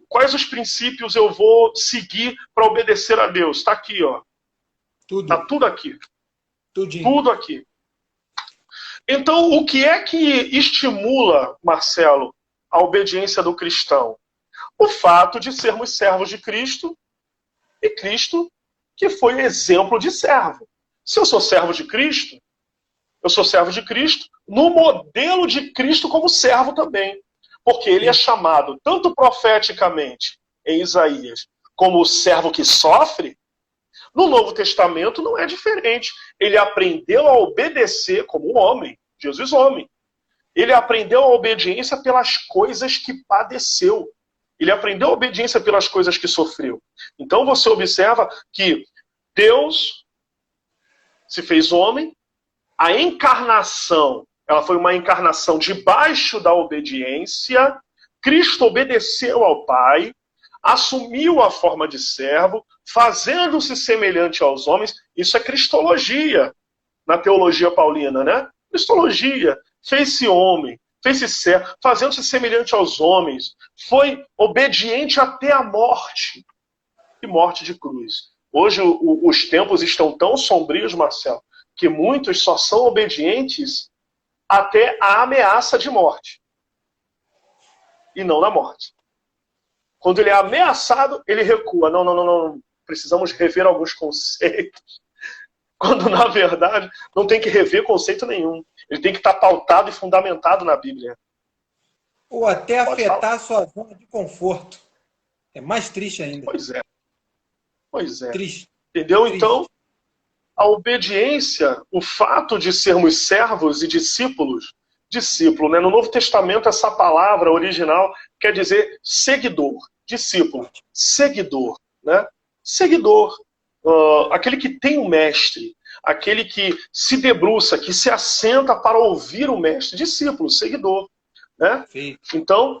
Quais os princípios eu vou seguir para obedecer a Deus? Está aqui, ó. Está tudo aqui. Tudinho. Tudo aqui. Então, o que é que estimula, Marcelo, a obediência do cristão? O fato de sermos servos de Cristo e Cristo que foi exemplo de servo. Se eu sou servo de Cristo, eu sou servo de Cristo no modelo de Cristo como servo também. Porque ele é chamado, tanto profeticamente em Isaías, como o servo que sofre. No Novo Testamento não é diferente. Ele aprendeu a obedecer como homem, Jesus homem. Ele aprendeu a obediência pelas coisas que padeceu. Ele aprendeu a obediência pelas coisas que sofreu. Então você observa que Deus se fez homem, a encarnação, ela foi uma encarnação debaixo da obediência, Cristo obedeceu ao Pai, assumiu a forma de servo, fazendo-se semelhante aos homens. Isso é cristologia, na teologia paulina, né? Cristologia, fez-se homem, fez-se servo, fazendo-se semelhante aos homens, foi obediente até a morte, e morte de cruz. Hoje os tempos estão tão sombrios, Marcelo, que muitos só são obedientes até a ameaça de morte. E não na morte. Quando ele é ameaçado, ele recua. Não. Precisamos rever alguns conceitos. Quando, na verdade, não tem que rever conceito nenhum. Ele tem que estar pautado e fundamentado na Bíblia. Ou até afetar a sua zona de conforto. É mais triste ainda. Pois é. Triste. Entendeu? Triste. Então, a obediência, o fato de sermos servos e discípulos, discípulo, né? No Novo Testamento, essa palavra original quer dizer seguidor, discípulo, seguidor, né? Seguidor, aquele que tem um mestre, aquele que se debruça, que se assenta para ouvir o mestre, discípulo, seguidor, né? Sim. Então,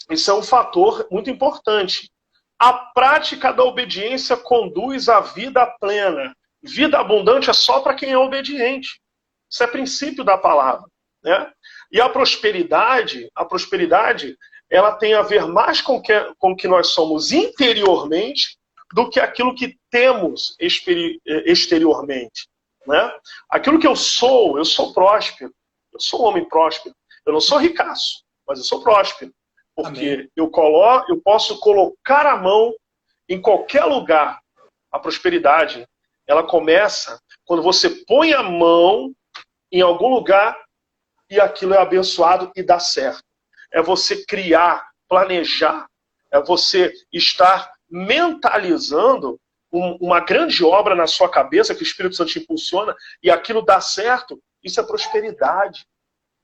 isso é um fator muito importante. A prática da obediência conduz à vida plena. Vida abundante é só para quem é obediente. Isso é princípio da palavra, né? E a prosperidade, ela tem a ver mais com o que nós somos interiormente do que aquilo que temos exteriormente, né? Aquilo que eu sou próspero. Eu sou um homem próspero. Eu não sou ricaço, mas eu sou próspero. Porque eu posso colocar a mão em qualquer lugar. A prosperidade, ela começa quando você põe a mão em algum lugar e aquilo é abençoado e dá certo. É você criar, planejar, é você estar mentalizando uma grande obra na sua cabeça que o Espírito Santo te impulsiona e aquilo dá certo. Isso é prosperidade.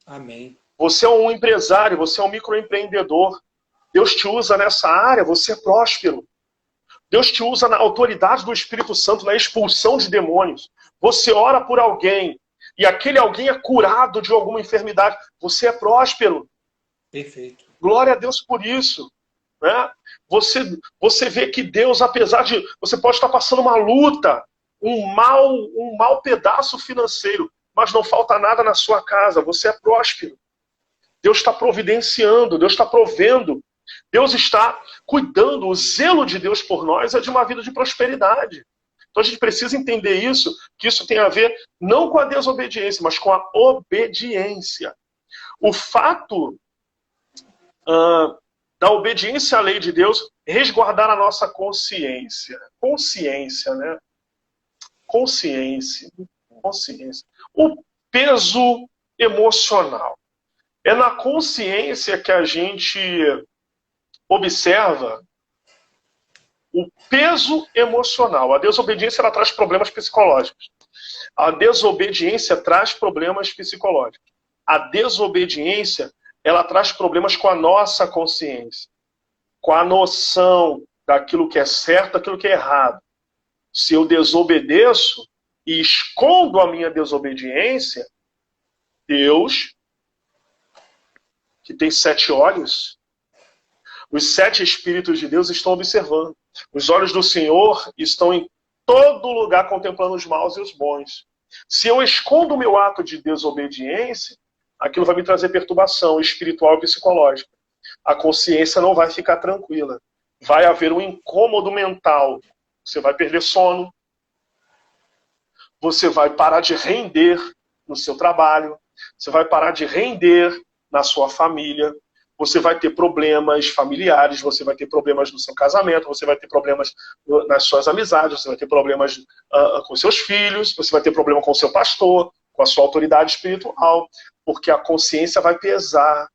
Amém. Você é um empresário, você é um microempreendedor. Deus te usa nessa área, você é próspero. Deus te usa na autoridade do Espírito Santo, na expulsão de demônios. Você ora por alguém e aquele alguém é curado de alguma enfermidade. Você é próspero. Perfeito. Glória a Deus por isso, né? Você vê que Deus, apesar de... Você pode estar passando uma luta, um mau pedaço financeiro, mas não falta nada na sua casa. Você é próspero. Deus está providenciando, Deus está provendo, Deus está cuidando. O zelo de Deus por nós é de uma vida de prosperidade. Então a gente precisa entender isso, que isso tem a ver não com a desobediência, mas com a obediência. O fato da obediência à lei de Deus resguardar a nossa consciência. Consciência, né? Consciência. O peso emocional. É na consciência que a gente observa o peso emocional. A desobediência ela traz problemas psicológicos. A desobediência traz problemas psicológicos. A desobediência ela traz problemas com a nossa consciência, com a noção daquilo que é certo, daquilo que é errado. Se eu desobedeço, e escondo a minha desobediência, Deus, que tem 7 olhos, os 7 Espíritos de Deus estão observando. Os olhos do Senhor estão em todo lugar contemplando os maus e os bons. Se eu escondo o meu ato de desobediência, aquilo vai me trazer perturbação espiritual e psicológica. A consciência não vai ficar tranquila. Vai haver um incômodo mental. Você vai perder sono. Você vai parar de render no seu trabalho. Você vai parar de render na sua família. Você vai ter problemas familiares, você vai ter problemas no seu casamento, você vai ter problemas nas suas amizades, você vai ter problemas com seus filhos, você vai ter problema com o seu pastor, com a sua autoridade espiritual, porque a consciência vai pesar.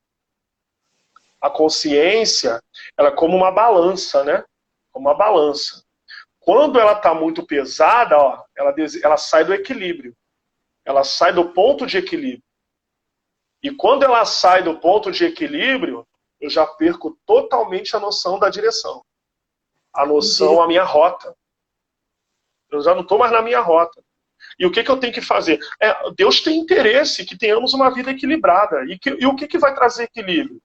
A consciência, ela é como uma balança, né? Como uma balança. Quando ela está muito pesada, ó, ela sai do equilíbrio. Ela sai do ponto de equilíbrio. E quando ela sai do ponto de equilíbrio, eu já perco totalmente a noção da direção. A noção, a minha rota. Eu já não estou mais na minha rota. E o que eu tenho que fazer? Deus tem interesse que tenhamos uma vida equilibrada. E o que vai trazer equilíbrio?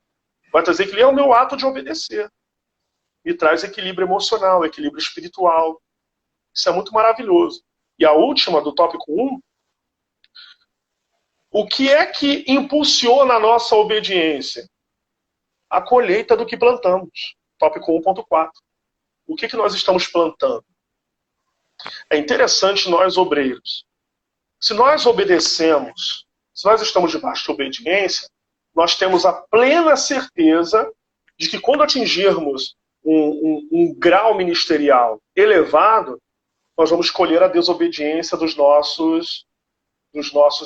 Vai trazer equilíbrio é o meu ato de obedecer. Me traz equilíbrio emocional, equilíbrio espiritual. Isso é muito maravilhoso. E a última, do tópico 1, o que é que impulsiona a nossa obediência? A colheita do que plantamos. Tópico 1.4. O que nós estamos plantando? É interessante nós, obreiros. Se nós obedecemos, se nós estamos debaixo de obediência, nós temos a plena certeza de que quando atingirmos um grau ministerial elevado, nós vamos colher a desobediência dos nossos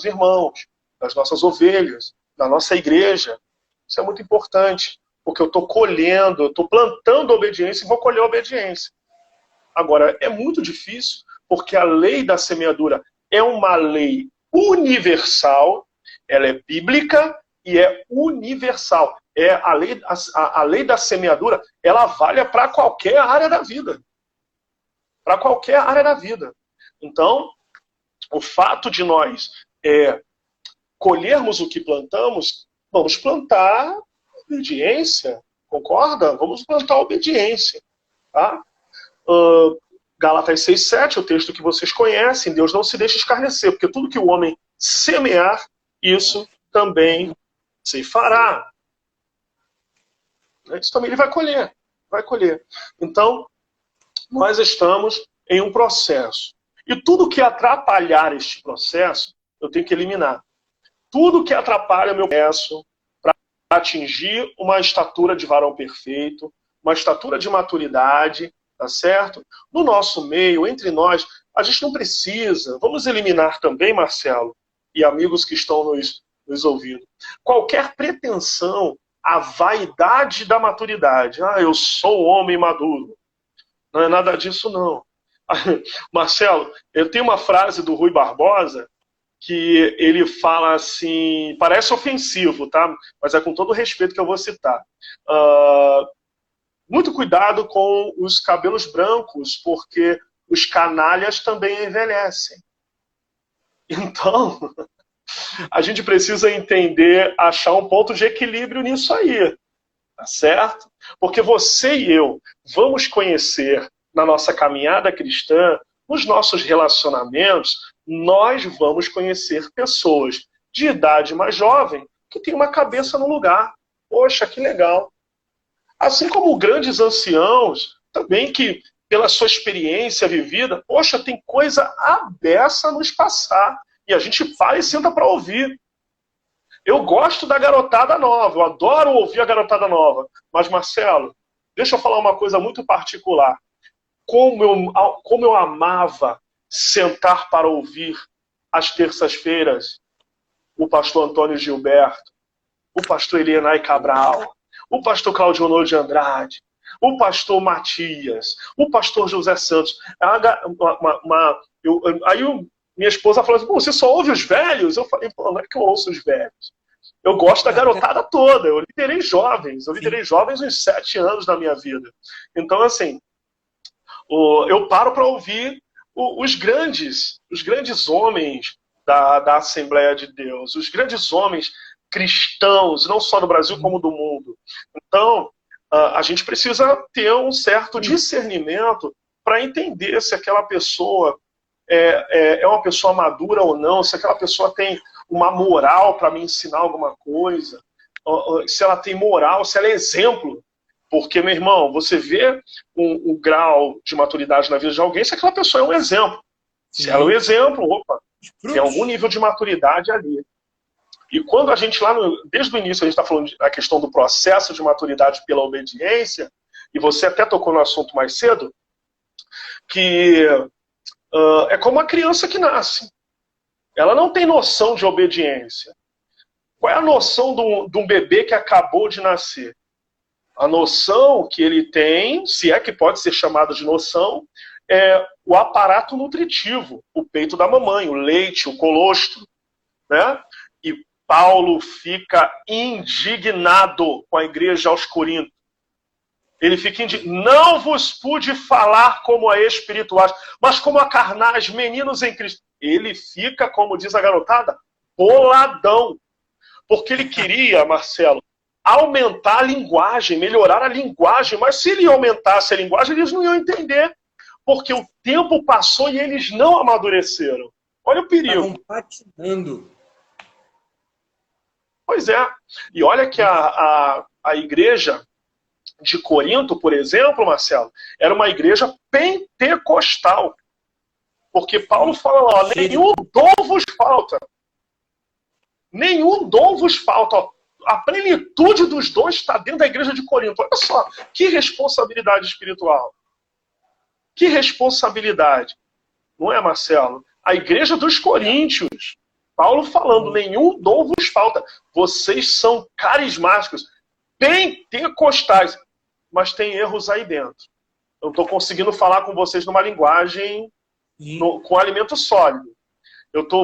irmãos, das nossas ovelhas, da nossa igreja. Isso é muito importante, porque eu estou colhendo, eu estou plantando obediência e vou colher obediência. Agora, é muito difícil, porque a lei da semeadura é uma lei universal, ela é bíblica e é universal. A lei da semeadura, ela vale para qualquer área da vida. Para qualquer área da vida. Então, o fato de nós colhermos o que plantamos, vamos plantar obediência, concorda? Vamos plantar obediência. Tá? Gálatas 6,7, o texto que vocês conhecem, Deus não se deixa escarnecer, porque tudo que o homem semear, isso também se fará. Isso também ele vai colher. Vai colher. Então, nós estamos em um processo. E tudo que atrapalhar este processo, eu tenho que eliminar. Tudo que atrapalha o meu processo para atingir uma estatura de varão perfeito, uma estatura de maturidade, tá certo? No nosso meio, entre nós, a gente não precisa. Vamos eliminar também, Marcelo, e amigos que estão nos ouvindo, qualquer pretensão à vaidade da maturidade. Eu sou homem maduro. Não é nada disso, não. Marcelo, eu tenho uma frase do Rui Barbosa que ele fala assim, parece ofensivo, tá? Mas é com todo o respeito que eu vou citar. Muito cuidado com os cabelos brancos, porque os canalhas também envelhecem. Então, a gente precisa entender, achar um ponto de equilíbrio nisso aí. Tá certo? Porque você e eu vamos conhecer na nossa caminhada cristã, nos nossos relacionamentos, nós vamos conhecer pessoas de idade mais jovem que têm uma cabeça no lugar. Poxa, que legal. Assim como grandes anciãos, também que, pela sua experiência vivida, poxa, tem coisa à beça a nos passar. E a gente para e senta para ouvir. Eu gosto da garotada nova, eu adoro ouvir a garotada nova. Mas, Marcelo, deixa eu falar uma coisa muito particular. Como eu amava sentar para ouvir às terças-feiras o pastor Antônio Gilberto, o pastor Elienay Cabral, o pastor Claudio Honor de Andrade, o pastor Matias, o pastor José Santos. Minha esposa falou assim, você só ouve os velhos? Eu falei, não é que eu ouço os velhos. Eu gosto da garotada toda. Eu liderei jovens. Eu liderei jovens uns 7 anos da minha vida. Então, assim, eu paro para ouvir os grandes homens da Assembleia de Deus, os grandes homens cristãos, não só do Brasil como do mundo. Então, a gente precisa ter um certo discernimento para entender se aquela pessoa é uma pessoa madura ou não, se aquela pessoa tem uma moral para me ensinar alguma coisa, se ela tem moral, se ela é exemplo. Porque, meu irmão, você vê o grau de maturidade na vida de alguém se aquela pessoa é um exemplo. Se ela é um exemplo, opa, tem algum nível de maturidade ali. E quando a gente desde o início, a gente está falando da questão do processo de maturidade pela obediência, e você até tocou no assunto mais cedo, que é como uma criança que nasce. Ela não tem noção de obediência. Qual é a noção de um bebê que acabou de nascer? A noção que ele tem, se é que pode ser chamada de noção, é o aparato nutritivo, o peito da mamãe, o leite, o colostro, né? E Paulo fica indignado com a igreja aos Coríntios. Ele fica indignado. Não vos pude falar como a espirituais, mas como a carnais, meninos em Cristo. Ele fica, como diz a garotada, boladão. Porque ele queria, Marcelo, aumentar a linguagem, melhorar a linguagem. Mas se ele aumentasse a linguagem, eles não iam entender. Porque o tempo passou e eles não amadureceram. Olha o perigo. Estavam patinando. Pois é. E olha que a igreja de Corinto, por exemplo, Marcelo, era uma igreja pentecostal. Porque Paulo fala lá, ó, nenhum dom vos falta. Nenhum dom vos falta. Ó. A plenitude dos dons está dentro da igreja de Corinto. Olha só, que responsabilidade espiritual. Que responsabilidade. Não é, Marcelo? A igreja dos coríntios. Paulo falando, nenhum dom vos falta. Vocês são carismáticos, pentecostais, mas tem erros aí dentro. Eu estou conseguindo falar com vocês numa linguagem com alimento sólido.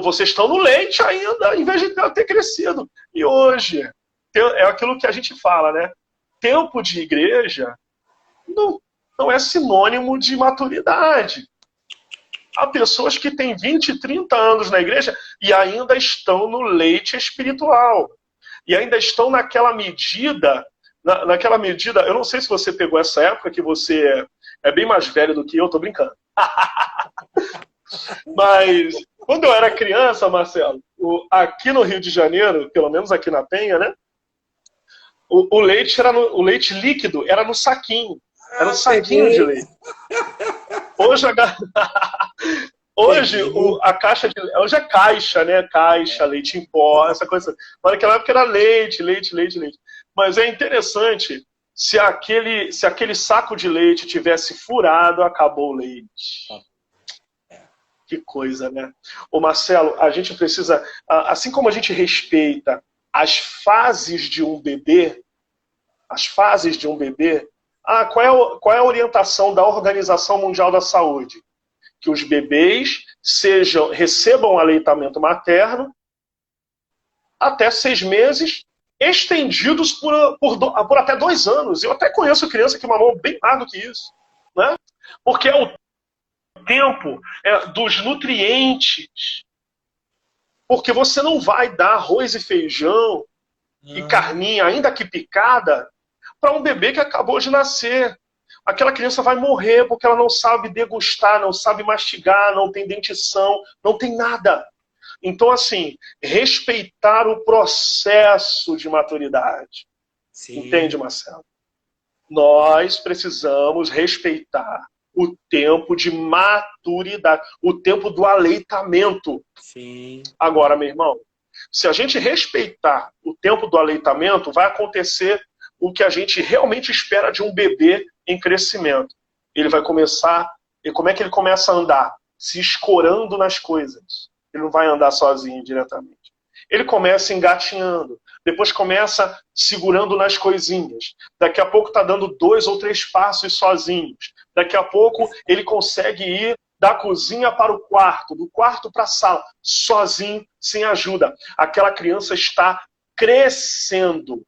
Vocês estão no leite ainda, em vez de ter crescido. E hoje, é aquilo que a gente fala, né? Tempo de igreja não é sinônimo de maturidade. Há pessoas que têm 20, 30 anos na igreja e ainda estão no leite espiritual. E ainda estão naquela medida, eu não sei se você pegou essa época, que você é bem mais velho do que eu, tô brincando. Mas, quando eu era criança, Marcelo, aqui no Rio de Janeiro, pelo menos aqui na Penha, né? O leite líquido era no saquinho. Era um saquinho de leite. Hoje a caixa de hoje é caixa, né? Caixa, leite em pó, essa coisa. Mas naquela época era leite. Mas é interessante, se aquele saco de leite tivesse furado, acabou o leite. Que coisa, né? Ô Marcelo, a gente precisa, assim como a gente respeita as fases de um bebê, qual é a orientação da Organização Mundial da Saúde? Que os bebês recebam aleitamento materno até 6 meses, estendidos por até 2 anos. Eu até conheço criança que mamou bem mais do que isso, né? Porque é o tempo dos nutrientes. Porque você não vai dar arroz e feijão e carninha, ainda que picada, para um bebê que acabou de nascer. Aquela criança vai morrer porque ela não sabe degustar, não sabe mastigar, não tem dentição, não tem nada. Então, assim, respeitar o processo de maturidade. Sim. Entende, Marcelo? Nós precisamos respeitar o tempo de maturidade, o tempo do aleitamento. Sim. Agora, meu irmão, se a gente respeitar o tempo do aleitamento, vai acontecer o que a gente realmente espera de um bebê em crescimento. Ele vai começar... E como é que ele começa a andar? Se escorando nas coisas. Ele não vai andar sozinho diretamente. Ele começa engatinhando. Depois começa segurando nas coisinhas. Daqui a pouco está dando 2 ou 3 passos sozinhos. Daqui a pouco ele consegue ir da cozinha para o quarto, do quarto para a sala, sozinho, sem ajuda. Aquela criança está crescendo.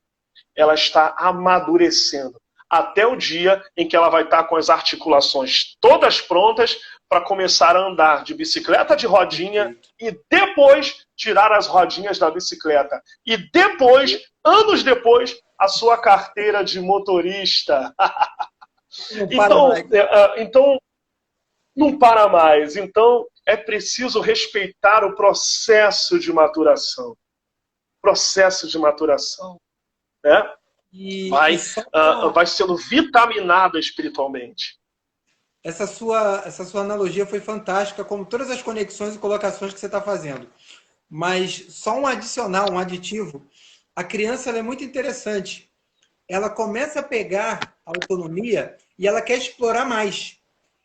Ela está amadurecendo. Até o dia em que ela vai estar com as articulações todas prontas para começar a andar de bicicleta de rodinha e depois tirar as rodinhas da bicicleta. E depois, anos depois, a sua carteira de motorista. Então, não para mais. Então, é preciso respeitar o processo de maturação. Processo de maturação. Né? Vai sendo vitaminado espiritualmente. Essa sua analogia foi fantástica, como todas as conexões e colocações que você está fazendo. Mas só um adicional, um aditivo. A criança ela é muito interessante. Ela começa a pegar a autonomia e ela quer explorar mais.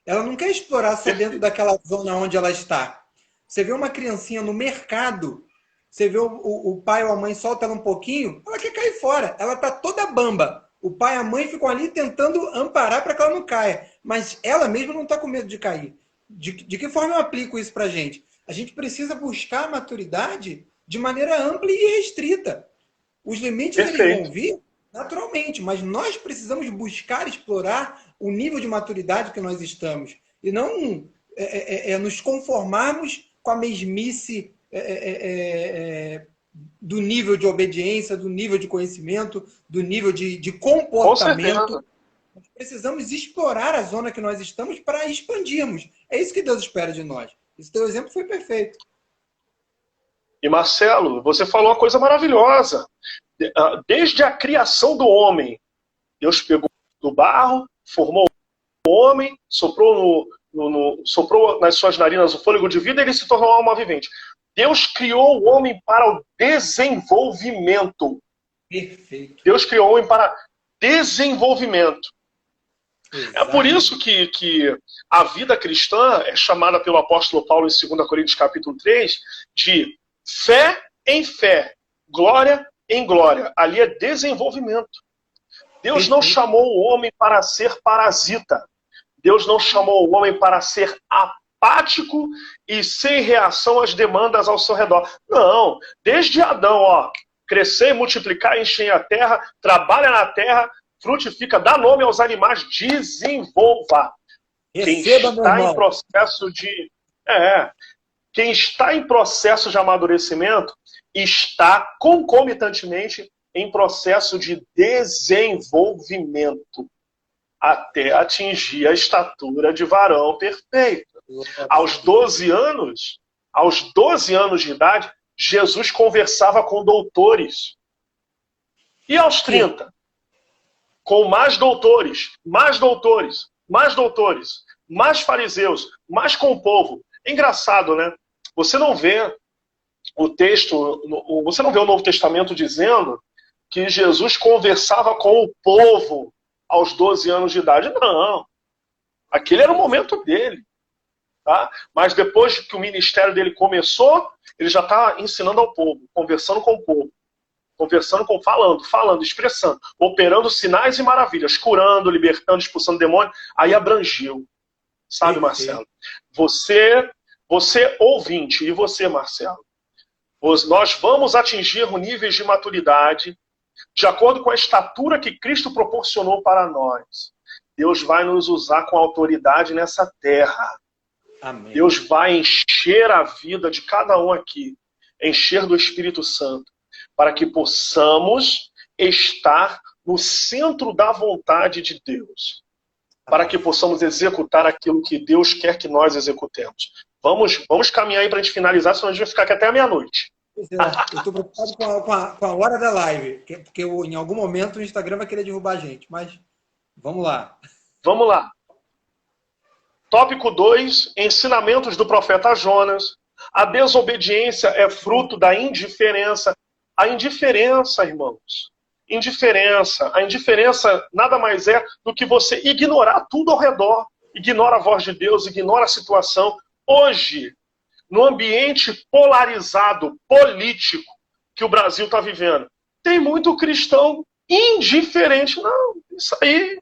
Ela não quer explorar só dentro daquela zona onde ela está. Você vê uma criancinha no mercado, você vê o pai ou a mãe solta ela um pouquinho, ela quer cair fora. Ela está toda bamba. O pai e a mãe ficam ali tentando amparar para que ela não caia. Mas ela mesma não está com medo de cair. De que forma eu aplico isso para a gente? A gente precisa buscar a maturidade de maneira ampla e restrita. Os limites eles vão vir naturalmente, mas nós precisamos buscar explorar o nível de maturidade que nós estamos. E não nos conformarmos com a mesmice do nível de obediência, do nível de conhecimento, do nível de comportamento. Nós precisamos explorar a zona que nós estamos para expandirmos. É isso que Deus espera de nós. Esse teu exemplo foi perfeito. E Marcelo, você falou uma coisa maravilhosa. Desde a criação do homem, Deus pegou do barro, formou o homem, soprou nas suas narinas o fôlego de vida e ele se tornou uma alma vivente. Deus criou o homem para o desenvolvimento. Perfeito. Deus criou o homem para desenvolvimento. Exatamente. É por isso que a vida cristã é chamada pelo apóstolo Paulo em 2 Coríntios capítulo 3 de fé em fé, glória em glória. Ali é desenvolvimento. Deus não chamou o homem para ser parasita. Deus não chamou o homem para ser apático e sem reação às demandas ao seu redor. Não. Desde Adão, crescer, multiplicar, encher a terra, trabalha na terra, frutifica, dá nome aos animais, desenvolva. Quem está em processo de... Quem está em processo de amadurecimento está concomitantemente em processo de desenvolvimento até atingir a estatura de varão perfeito. Aos 12 anos de idade, Jesus conversava com doutores. E aos 30? Com mais doutores, mais fariseus, mais com o povo. É engraçado, né? Você não vê o texto, você não vê o Novo Testamento dizendo que Jesus conversava com o povo aos 12 anos de idade. Não. Aquele era o momento dele. Tá? Mas depois que o ministério dele começou, ele já está ensinando ao povo, conversando com o povo. Falando, expressando, operando sinais e maravilhas, curando, libertando, expulsando demônio. Aí abrangiu. Sabe, Marcelo? Você ouvinte, e você, Marcelo, nós vamos atingir níveis de maturidade de acordo com a estatura que Cristo proporcionou para nós. Deus vai nos usar com autoridade nessa terra. Amém. Deus vai encher a vida de cada um aqui, encher do Espírito Santo, para que possamos estar no centro da vontade de Deus, para que possamos executar aquilo que Deus quer que nós executemos. Vamos caminhar aí para a gente finalizar, senão a gente vai ficar aqui até a meia-noite. Pois é, eu estou preocupado com a hora da live, porque em algum momento o Instagram vai querer derrubar a gente, mas vamos lá. Vamos lá. Tópico 2, ensinamentos do profeta Jonas. A desobediência é fruto da indiferença. A indiferença, irmãos. A indiferença nada mais é do que você ignorar tudo ao redor. Ignora a voz de Deus, ignora a situação. Hoje, no ambiente polarizado, político, que o Brasil está vivendo, tem muito cristão indiferente. Não, isso aí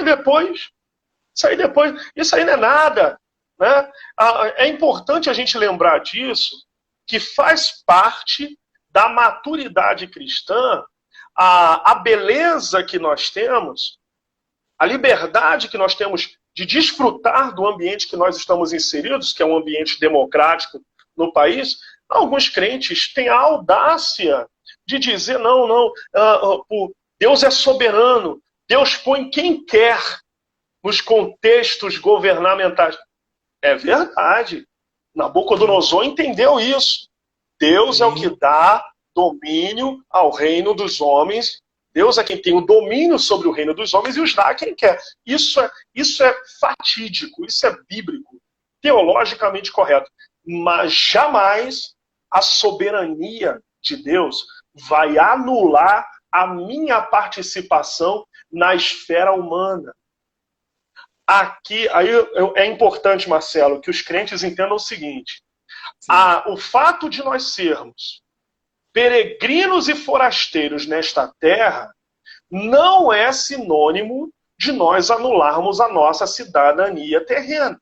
depois. Isso aí não é nada. Né? É importante a gente lembrar disso, que faz parte da maturidade cristã, a beleza que nós temos, a liberdade que nós temos de desfrutar do ambiente que nós estamos inseridos, que é um ambiente democrático no país, alguns crentes têm a audácia de dizer, não, Deus é soberano, Deus põe quem quer nos contextos governamentais. É verdade. Nabucodonosor entendeu isso. Deus é o que dá domínio ao reino dos homens. Deus é quem tem o domínio sobre o reino dos homens e os dá a quem quer. Isso é fatídico, isso é bíblico, teologicamente correto. Mas jamais a soberania de Deus vai anular a minha participação na esfera humana. Aqui, é importante, Marcelo, que os crentes entendam o seguinte. O fato de nós sermos peregrinos e forasteiros nesta terra não é sinônimo de nós anularmos a nossa cidadania terrena.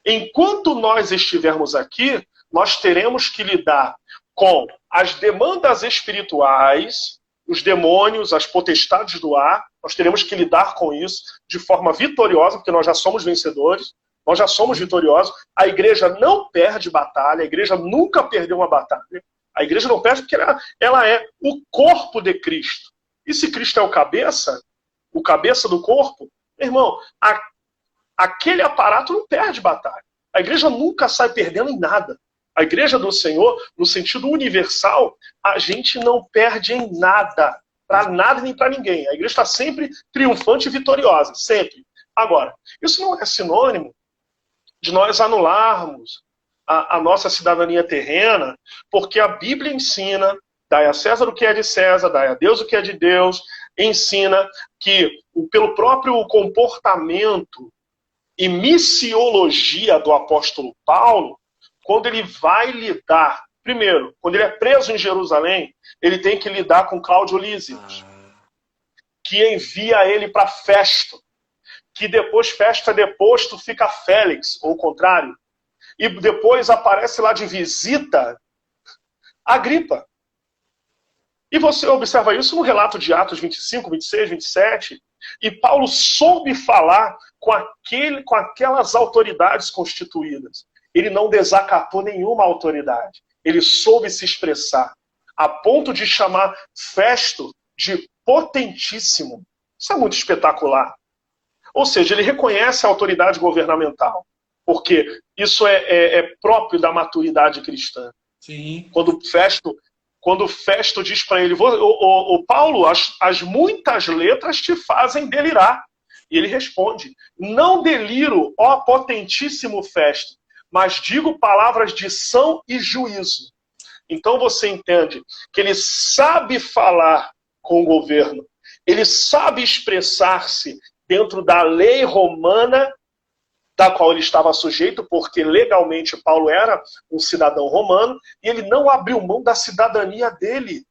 Enquanto nós estivermos aqui, nós teremos que lidar com as demandas espirituais, os demônios, as potestades do ar, nós teremos que lidar com isso de forma vitoriosa, porque nós já somos vencedores, nós já somos vitoriosos. A igreja não perde batalha, a igreja nunca perdeu uma batalha. A igreja não perde porque ela é o corpo de Cristo. E se Cristo é o cabeça do corpo, meu irmão, aquele aparato não perde batalha. A igreja nunca sai perdendo em nada. A igreja do Senhor, no sentido universal, a gente não perde em nada. Para nada nem para ninguém. A igreja está sempre triunfante e vitoriosa. Sempre. Agora, isso não é sinônimo de nós anularmos a nossa cidadania terrena, porque a Bíblia ensina, dai a César o que é de César, dai a Deus o que é de Deus, ensina que, pelo próprio comportamento e missiologia do apóstolo Paulo, quando ele vai lidar, primeiro, quando ele é preso em Jerusalém, ele tem que lidar com Cláudio Lísias, que envia ele para Festo, que depois Festo é deposto, fica Félix, ou o contrário, e depois aparece lá de visita Agripa. E você observa isso no relato de Atos 25, 26, 27, e Paulo soube falar com aquelas autoridades constituídas. Ele não desacatou nenhuma autoridade. Ele soube se expressar, a ponto de chamar Festo de potentíssimo. Isso é muito espetacular. Ou seja, ele reconhece a autoridade governamental, porque isso é próprio da maturidade cristã. Sim. Quando Festo diz para ele, o Paulo, as muitas letras te fazem delirar. E ele responde, não deliro, ó potentíssimo Festo, mas digo palavras de são e juízo. Então você entende que ele sabe falar com o governo, ele sabe expressar-se dentro da lei romana da qual ele estava sujeito, porque legalmente Paulo era um cidadão romano, e ele não abriu mão da cidadania dele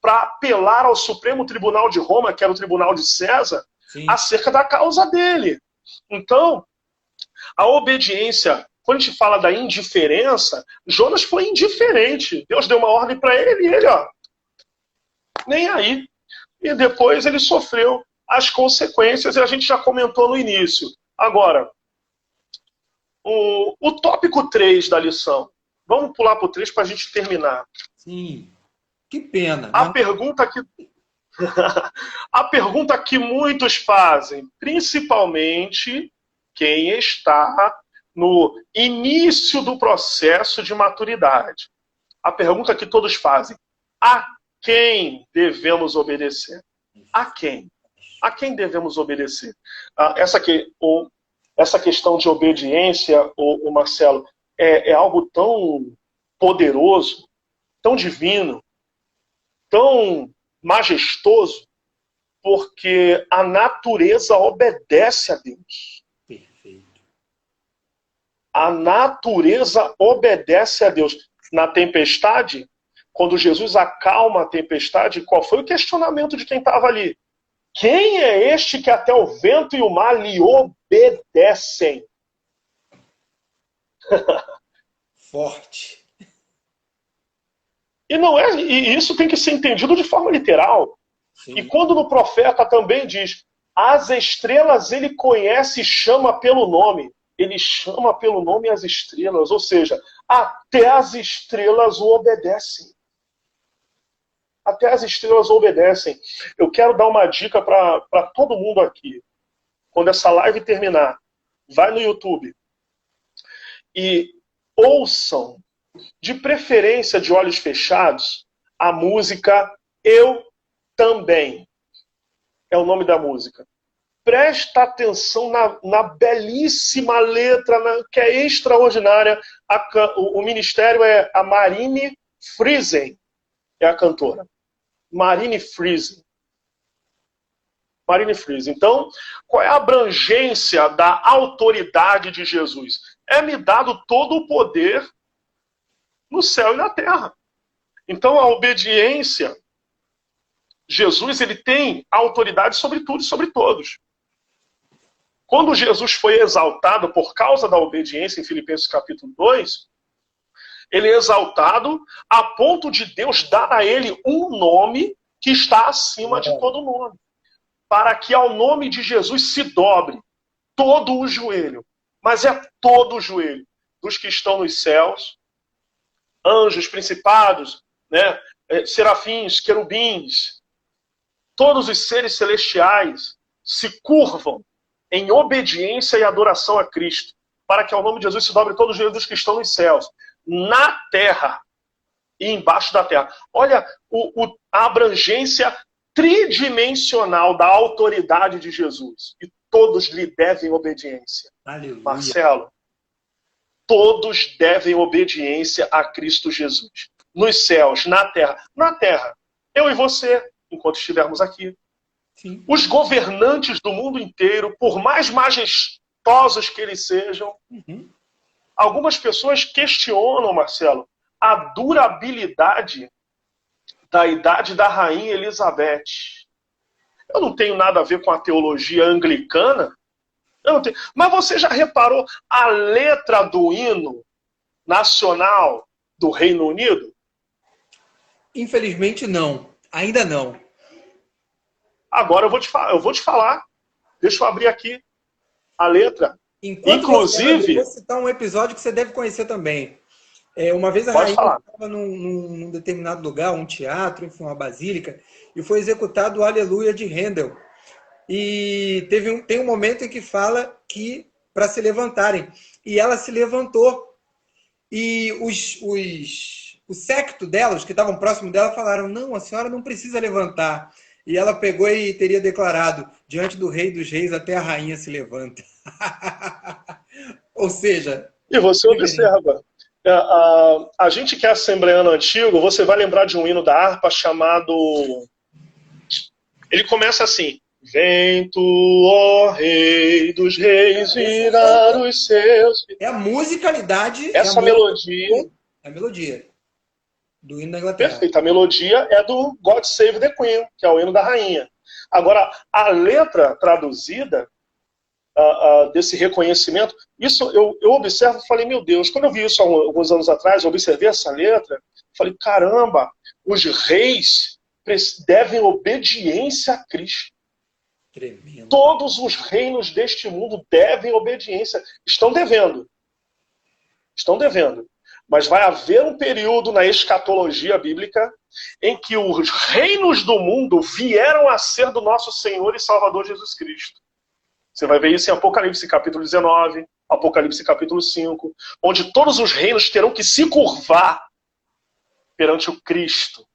para apelar ao Supremo Tribunal de Roma, que era o Tribunal de César, sim, acerca da causa dele. Então, a obediência, quando a gente fala da indiferença, Jonas foi indiferente. Deus deu uma ordem para ele e ele, nem aí. E depois ele sofreu as consequências, e a gente já comentou no início. Agora, o tópico 3 da lição. Vamos pular para o 3 para a gente terminar. Sim. Que pena. A pergunta que muitos fazem, principalmente quem está no início do processo de maturidade. A pergunta que todos fazem: a quem devemos obedecer? A quem? A quem devemos obedecer? Essa questão de obediência, o Marcelo, é algo tão poderoso, tão divino, tão majestoso, porque a natureza obedece a Deus. Perfeito. A natureza obedece a Deus. Na tempestade, quando Jesus acalma a tempestade, qual foi o questionamento de quem estava ali? Quem é este que até o vento e o mar lhe obedecem? Forte. E isso tem que ser entendido de forma literal. Sim. E quando no profeta também diz, As estrelas ele conhece e chama pelo nome. Ele chama pelo nome as estrelas, ou seja, até as estrelas o obedecem. Até as estrelas o obedecem. Eu quero dar uma dica para todo mundo aqui. Quando essa live terminar, vai no YouTube e ouçam, de preferência de olhos fechados, a música Eu Também. É o nome da música. Presta atenção na belíssima letra, que é extraordinária. O ministério é a Marine Friesen, é a cantora. Marine Friesen. Marine Friesen. Então, qual é a abrangência da autoridade de Jesus? É-me dado todo o poder no céu e na terra. Então, a obediência, Jesus ele tem autoridade sobre tudo e sobre todos. Quando Jesus foi exaltado por causa da obediência, em Filipenses capítulo 2, ele é exaltado a ponto de Deus dar a ele um nome que está acima de todo nome. Para que ao nome de Jesus se dobre todo o joelho. Mas é todo o joelho. Dos que estão nos céus, anjos, principados, né, serafins, querubins, todos os seres celestiais se curvam em obediência e adoração a Cristo, para que ao nome de Jesus se dobre todo o joelho dos que estão nos céus, na terra e embaixo da terra. Olha a abrangência tridimensional da autoridade de Jesus. E todos lhe devem obediência. Aleluia. Marcelo, todos devem obediência a Cristo Jesus. Nos céus, na terra. Na terra, eu e você, enquanto estivermos aqui. Sim. Os governantes do mundo inteiro, por mais majestosos que eles sejam, algumas pessoas questionam, Marcelo, a durabilidade da idade da rainha Elizabeth. Eu não tenho nada a ver com a teologia anglicana. Eu não tenho. Mas você já reparou a letra do hino nacional do Reino Unido? Infelizmente não. Ainda não. Agora eu vou te falar. Deixa eu abrir aqui a letra. Enquanto inclusive, eu vou citar um episódio que você deve conhecer também. Uma vez a rainha estava num determinado lugar, um teatro, enfim, uma basílica, e foi executado o Aleluia de Handel. E tem um momento em que fala que para se levantarem. E ela se levantou. E o séquito dela, os que estavam próximos dela, falaram: não, a senhora não precisa levantar. E ela pegou e teria declarado: diante do Rei dos Reis até a rainha se levanta. Ou seja... E você observa, a gente que é assembleano antigo, você vai lembrar de um hino da harpa chamado... Ele começa assim: vem tu, ó Rei dos Reis, virar os seus... É a musicalidade... Essa melodia... É a melodia do hino da Inglaterra. Perfeito. A melodia é do God Save the Queen, que é o hino da rainha. Agora, a letra traduzida desse reconhecimento, isso eu observo e falei, meu Deus, quando eu vi isso há alguns anos atrás, eu observei essa letra, falei, caramba, os reis devem obediência a Cristo. Tremendo. Todos os reinos deste mundo devem obediência. Estão devendo. Estão devendo. Mas vai haver um período na escatologia bíblica em que os reinos do mundo vieram a ser do nosso Senhor e Salvador Jesus Cristo. Você vai ver isso em Apocalipse capítulo 19, Apocalipse capítulo 5, onde todos os reinos terão que se curvar perante o Cristo,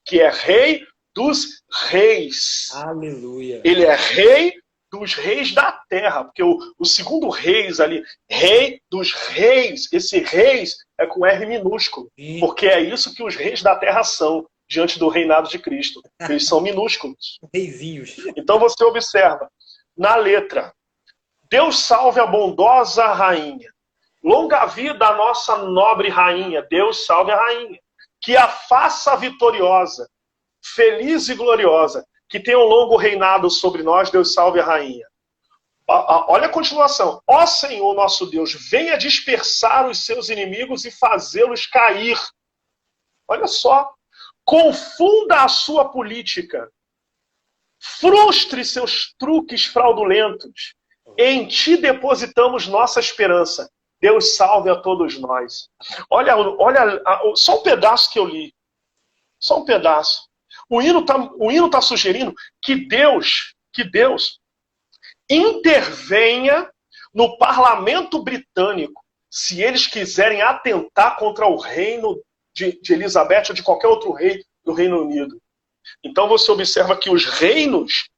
que é Rei dos Reis. Aleluia. Ele é Rei dos reis da terra, porque o segundo reis ali, Rei dos Reis, esse reis é com R minúsculo, porque é isso que os reis da terra são, diante do reinado de Cristo. Eles são minúsculos. Reizinhos. Então você observa, na letra, Deus salve a bondosa rainha, longa vida a nossa nobre rainha, Deus salve a rainha, que a faça vitoriosa, feliz e gloriosa, que tenha um longo reinado sobre nós, Deus salve a rainha. Olha a continuação. Ó Senhor nosso Deus, venha dispersar os seus inimigos e fazê-los cair. Olha só. Confunda a sua política. frustre seus truques fraudulentos. Em ti depositamos nossa esperança. Deus salve a todos nós. Olha, só um pedaço que eu li. Só um pedaço. O hino tá sugerindo que Deus intervenha no parlamento britânico se eles quiserem atentar contra o reino de Elizabeth ou de qualquer outro rei do Reino Unido. Então você observa que os reinos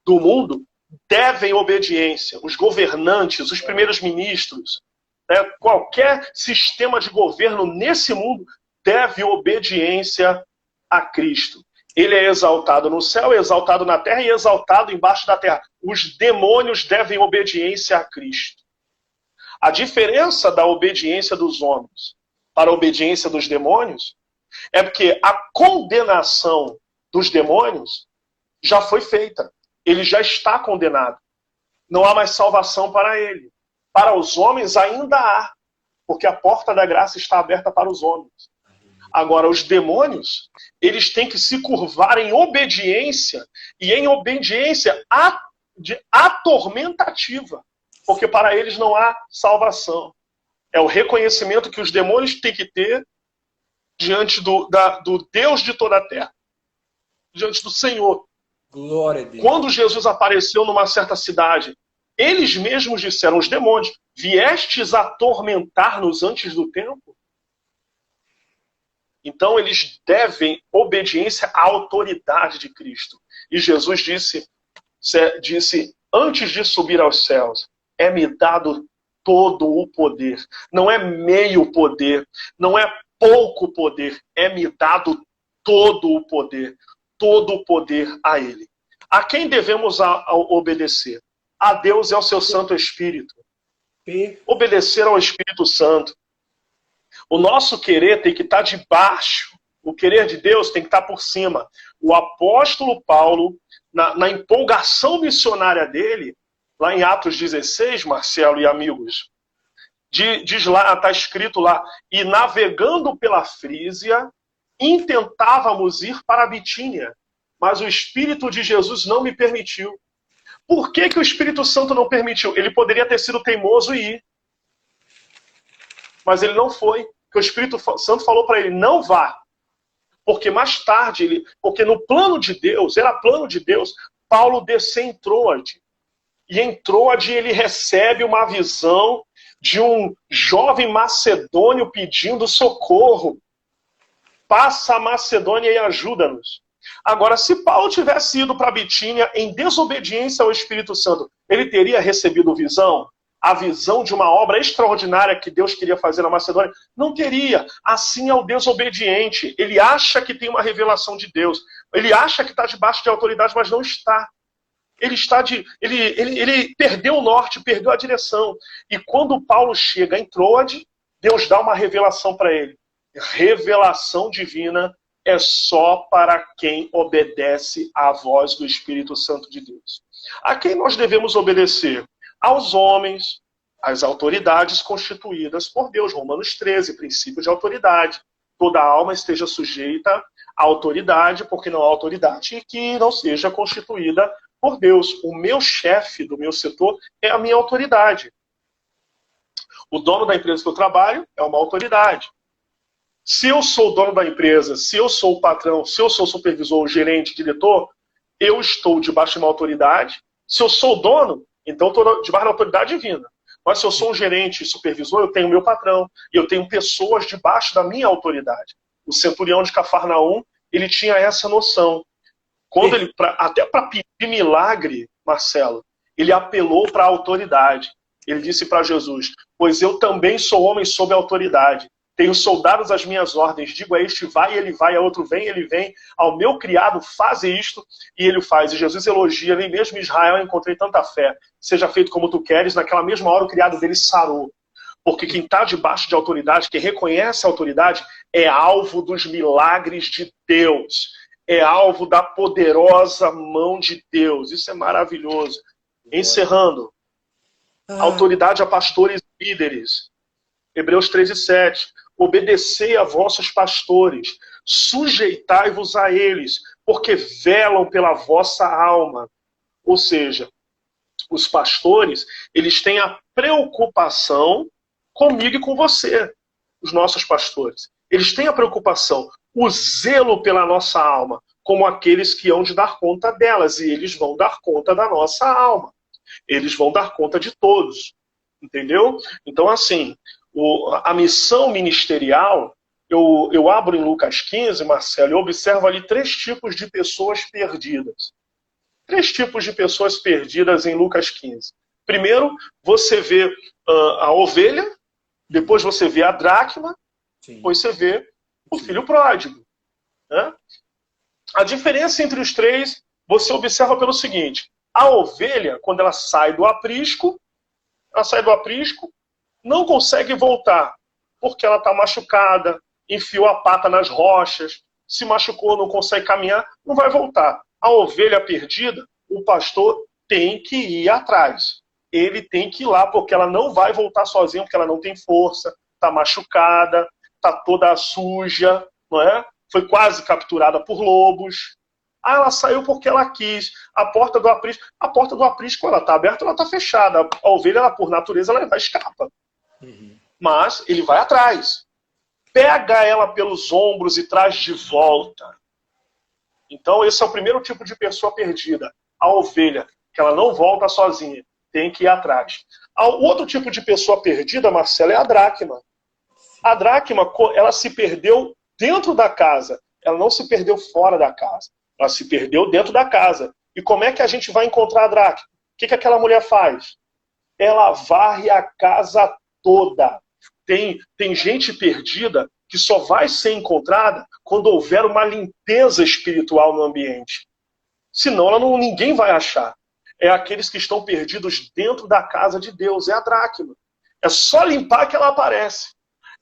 do mundo devem obediência. Os governantes, os primeiros ministros, né, qualquer sistema de governo nesse mundo deve obediência a Cristo. Ele é exaltado no céu, exaltado na terra e exaltado embaixo da terra. Os demônios devem obediência a Cristo. A diferença da obediência dos homens para a obediência dos demônios é porque a condenação dos demônios já foi feita. Ele já está condenado. Não há mais salvação para ele. Para os homens ainda há, porque a porta da graça está aberta para os homens. Agora, os demônios, eles têm que se curvar em obediência, e em obediência atormentativa, porque para eles não há salvação. É o reconhecimento que os demônios têm que ter diante do Deus de toda a terra, diante do Senhor. Glória a Deus. Quando Jesus apareceu numa certa cidade, eles mesmos disseram, os demônios, viestes atormentar-nos antes do tempo? Então eles devem obediência à autoridade de Cristo. E Jesus disse, antes de subir aos céus, é-me dado todo o poder. Não é meio poder, não é pouco poder, é-me dado todo o poder a Ele. A quem devemos obedecer? A Deus e ao seu Santo Espírito. Obedecer ao Espírito Santo. O nosso querer tem que estar debaixo. O querer de Deus tem que estar por cima. O apóstolo Paulo, na empolgação missionária dele, lá em Atos 16, Marcelo e amigos, diz lá, está escrito lá, e navegando pela Frísia, intentávamos ir para a Bitínia, mas o Espírito de Jesus não me permitiu. Por que o Espírito Santo não permitiu? Ele poderia ter sido teimoso e ir. Mas ele não foi. Porque o Espírito Santo falou para ele, não vá. Porque mais tarde, porque no plano de Deus, era plano de Deus, Paulo descer em Troade. E em Troade ele recebe uma visão de um jovem macedônio pedindo socorro. Passa a Macedônia e ajuda-nos. Agora, se Paulo tivesse ido para Bitínia em desobediência ao Espírito Santo, ele teria recebido visão? A visão de uma obra extraordinária que Deus queria fazer na Macedônia? Não teria. Assim é o desobediente. Ele acha que tem uma revelação de Deus. Ele acha que está debaixo de autoridade, mas não está. Ele perdeu o norte, perdeu a direção. E quando Paulo chega em Troade, Deus dá uma revelação para ele. Revelação divina é só para quem obedece à voz do Espírito Santo de Deus. A quem nós devemos obedecer? Aos homens, às autoridades constituídas por Deus. Romanos 13, princípio de autoridade. Toda alma esteja sujeita à autoridade, porque não há autoridade que não seja constituída por Deus. O meu chefe do meu setor é a minha autoridade. O dono da empresa que eu trabalho é uma autoridade. Se eu sou o dono da empresa, se eu sou o patrão, se eu sou o supervisor, o gerente, diretor, eu estou debaixo de uma autoridade. Se eu sou o dono, então estou debaixo da autoridade divina. Mas se eu sou um gerente e supervisor, eu tenho meu patrão. E eu tenho pessoas debaixo da minha autoridade. O centurião de Cafarnaum, ele tinha essa noção. Quando ele, até para pedir milagre, Marcelo, ele apelou para a autoridade. Ele disse para Jesus, pois eu também sou homem sob autoridade. Tenho soldados às minhas ordens. Digo a este vai, ele vai. A outro vem, ele vem. Ao meu criado faz isto, e ele faz. E Jesus elogia, nem mesmo em Israel eu encontrei tanta fé. Seja feito como tu queres. Naquela mesma hora o criado dele sarou. Porque quem está debaixo de autoridade, quem reconhece a autoridade, é alvo dos milagres de Deus. É alvo da poderosa mão de Deus. Isso é maravilhoso. Encerrando. Autoridade a pastores e líderes. Hebreus 13:7. Obedecei a vossos pastores, sujeitai-vos a eles, porque velam pela vossa alma. Ou seja, os pastores, eles têm a preocupação comigo e com você, os nossos pastores. Eles têm a preocupação, o zelo pela nossa alma, como aqueles que hão de dar conta delas, e eles vão dar conta da nossa alma. Eles vão dar conta de todos. Entendeu? Então, assim, a missão ministerial, eu abro em Lucas 15, Marcelo, e observo ali 3 tipos de pessoas perdidas. 3 tipos de pessoas perdidas em Lucas 15. Primeiro, você vê a ovelha, depois você vê a dracma, depois você vê o filho pródigo. Né? A diferença entre os 3, você observa pelo seguinte: a ovelha, quando ela sai do aprisco, não consegue voltar, porque ela está machucada, enfiou a pata nas rochas, se machucou, não consegue caminhar, não vai voltar. A ovelha perdida, o pastor tem que ir atrás. Ele tem que ir lá, porque ela não vai voltar sozinha, porque ela não tem força, está machucada, está toda suja, não é? Foi quase capturada por lobos. Ah, ela saiu porque ela quis. A porta do aprisco, ela está aberta, ela está fechada. A ovelha, ela, por natureza, ela escapa. Mas ele vai atrás. Pega ela pelos ombros e traz de volta. Então, esse é o primeiro tipo de pessoa perdida. A ovelha, que ela não volta sozinha. Tem que ir atrás. O outro tipo de pessoa perdida, Marcelo, é a dracma. A dracma, ela se perdeu dentro da casa. Ela não se perdeu fora da casa. Ela se perdeu dentro da casa. E como é que a gente vai encontrar a dracma? O que aquela mulher faz? Ela varre a casa toda. Tem gente perdida que só vai ser encontrada quando houver uma limpeza espiritual no ambiente. Senão ninguém vai achar. É aqueles que estão perdidos dentro da casa de Deus. É a dracma. É só limpar que ela aparece.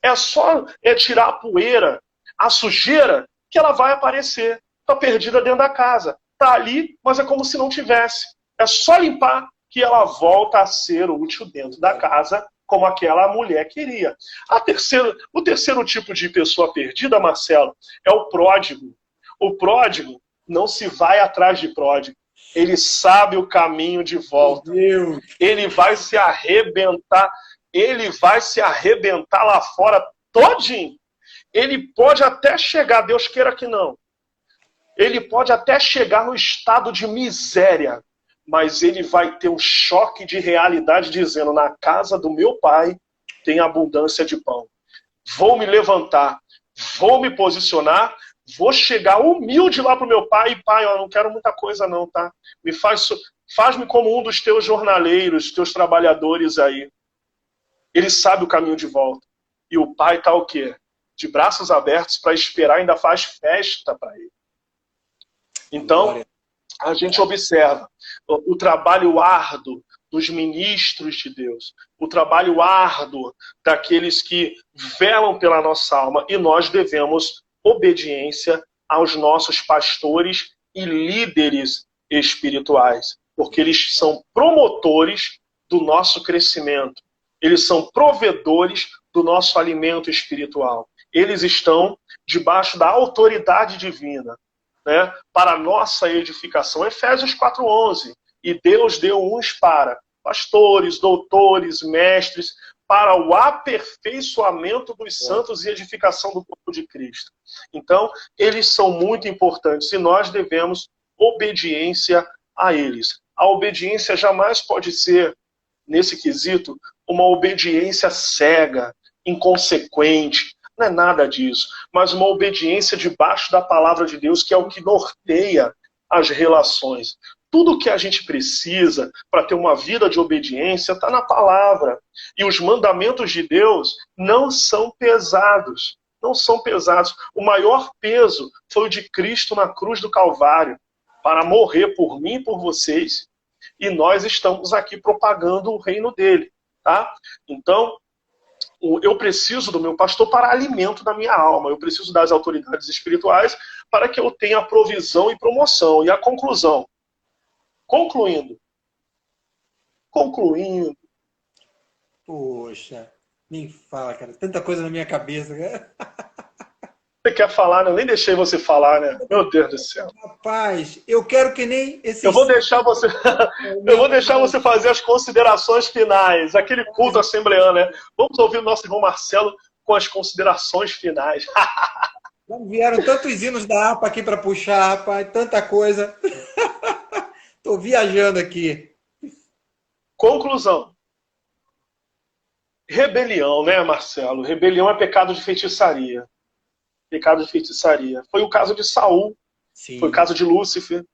É só tirar a poeira, a sujeira, que ela vai aparecer. Está perdida dentro da casa. Está ali, mas é como se não tivesse. É só limpar que ela volta a ser útil dentro da casa, como aquela mulher queria. O terceiro tipo de pessoa perdida, Marcelo, é o pródigo. O pródigo não se vai atrás de pródigo. Ele sabe o caminho de volta. Ele vai se arrebentar. Ele vai se arrebentar lá fora todinho. Ele pode até chegar, Deus queira que não. Ele pode até chegar no estado de miséria, mas ele vai ter um choque de realidade dizendo: na casa do meu pai tem abundância de pão. Vou me levantar, vou me posicionar, vou chegar humilde lá para o meu pai. Pai, eu não quero muita coisa não, tá? Faz-me como um dos teus jornaleiros, teus trabalhadores aí. Ele sabe o caminho de volta. E o pai está o quê? De braços abertos para esperar, ainda faz festa para ele. Então, a gente observa o trabalho árduo dos ministros de Deus, o trabalho árduo daqueles que velam pela nossa alma, e nós devemos obediência aos nossos pastores e líderes espirituais, porque eles são promotores do nosso crescimento, eles são provedores do nosso alimento espiritual, eles estão debaixo da autoridade divina, né, para a nossa edificação. Efésios 4:11. E Deus deu uns para pastores, doutores, mestres, para o aperfeiçoamento dos santos e edificação do corpo de Cristo. Então, eles são muito importantes e nós devemos obediência a eles. A obediência jamais pode ser, nesse quesito, uma obediência cega, inconsequente. Não é nada disso, mas uma obediência debaixo da palavra de Deus, que é o que norteia as relações. Tudo que a gente precisa para ter uma vida de obediência está na palavra. E os mandamentos de Deus não são pesados. Não são pesados. O maior peso foi o de Cristo na cruz do Calvário, para morrer por mim e por vocês. E nós estamos aqui propagando o reino dele. Tá? Então, eu preciso do meu pastor para alimento da minha alma. Eu preciso das autoridades espirituais para que eu tenha provisão e promoção. E a conclusão. Concluindo. Poxa, nem fala, cara. Tanta coisa na minha cabeça. Você quer falar, né? Eu nem deixei você falar, né? Meu Deus do céu. Rapaz, eu quero que nem esse. Eu vou deixar você, eu vou deixar você fazer as considerações finais, aquele culto assembleano, né? Vamos ouvir o nosso irmão Marcelo com as considerações finais. Já vieram tantos hinos da APA aqui para puxar, rapaz, tanta coisa. Estou viajando aqui. Conclusão. Rebelião, né, Marcelo? Rebelião é pecado de feitiçaria. Pecado de feitiçaria. Foi o caso de Saul, Sim. foi o caso de Lúcifer,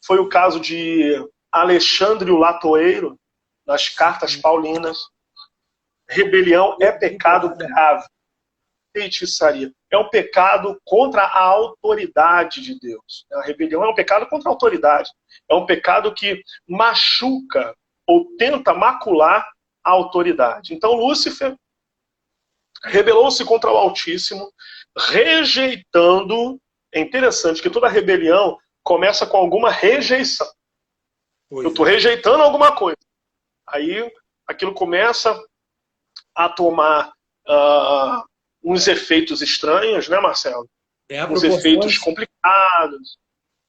foi o caso de Alexandre o Latoeiro, nas cartas paulinas. Rebelião é pecado grave. Feitiçaria. É um pecado contra a autoridade de Deus. A rebelião é um pecado contra a autoridade. É um pecado que machuca ou tenta macular a autoridade. Então, Lúcifer rebelou-se contra o Altíssimo, rejeitando. É interessante que toda rebelião começa com alguma rejeição. Eu estou rejeitando alguma coisa. Aí aquilo começa a tomar uns efeitos estranhos, né, Marcelo? Uns efeitos complicados,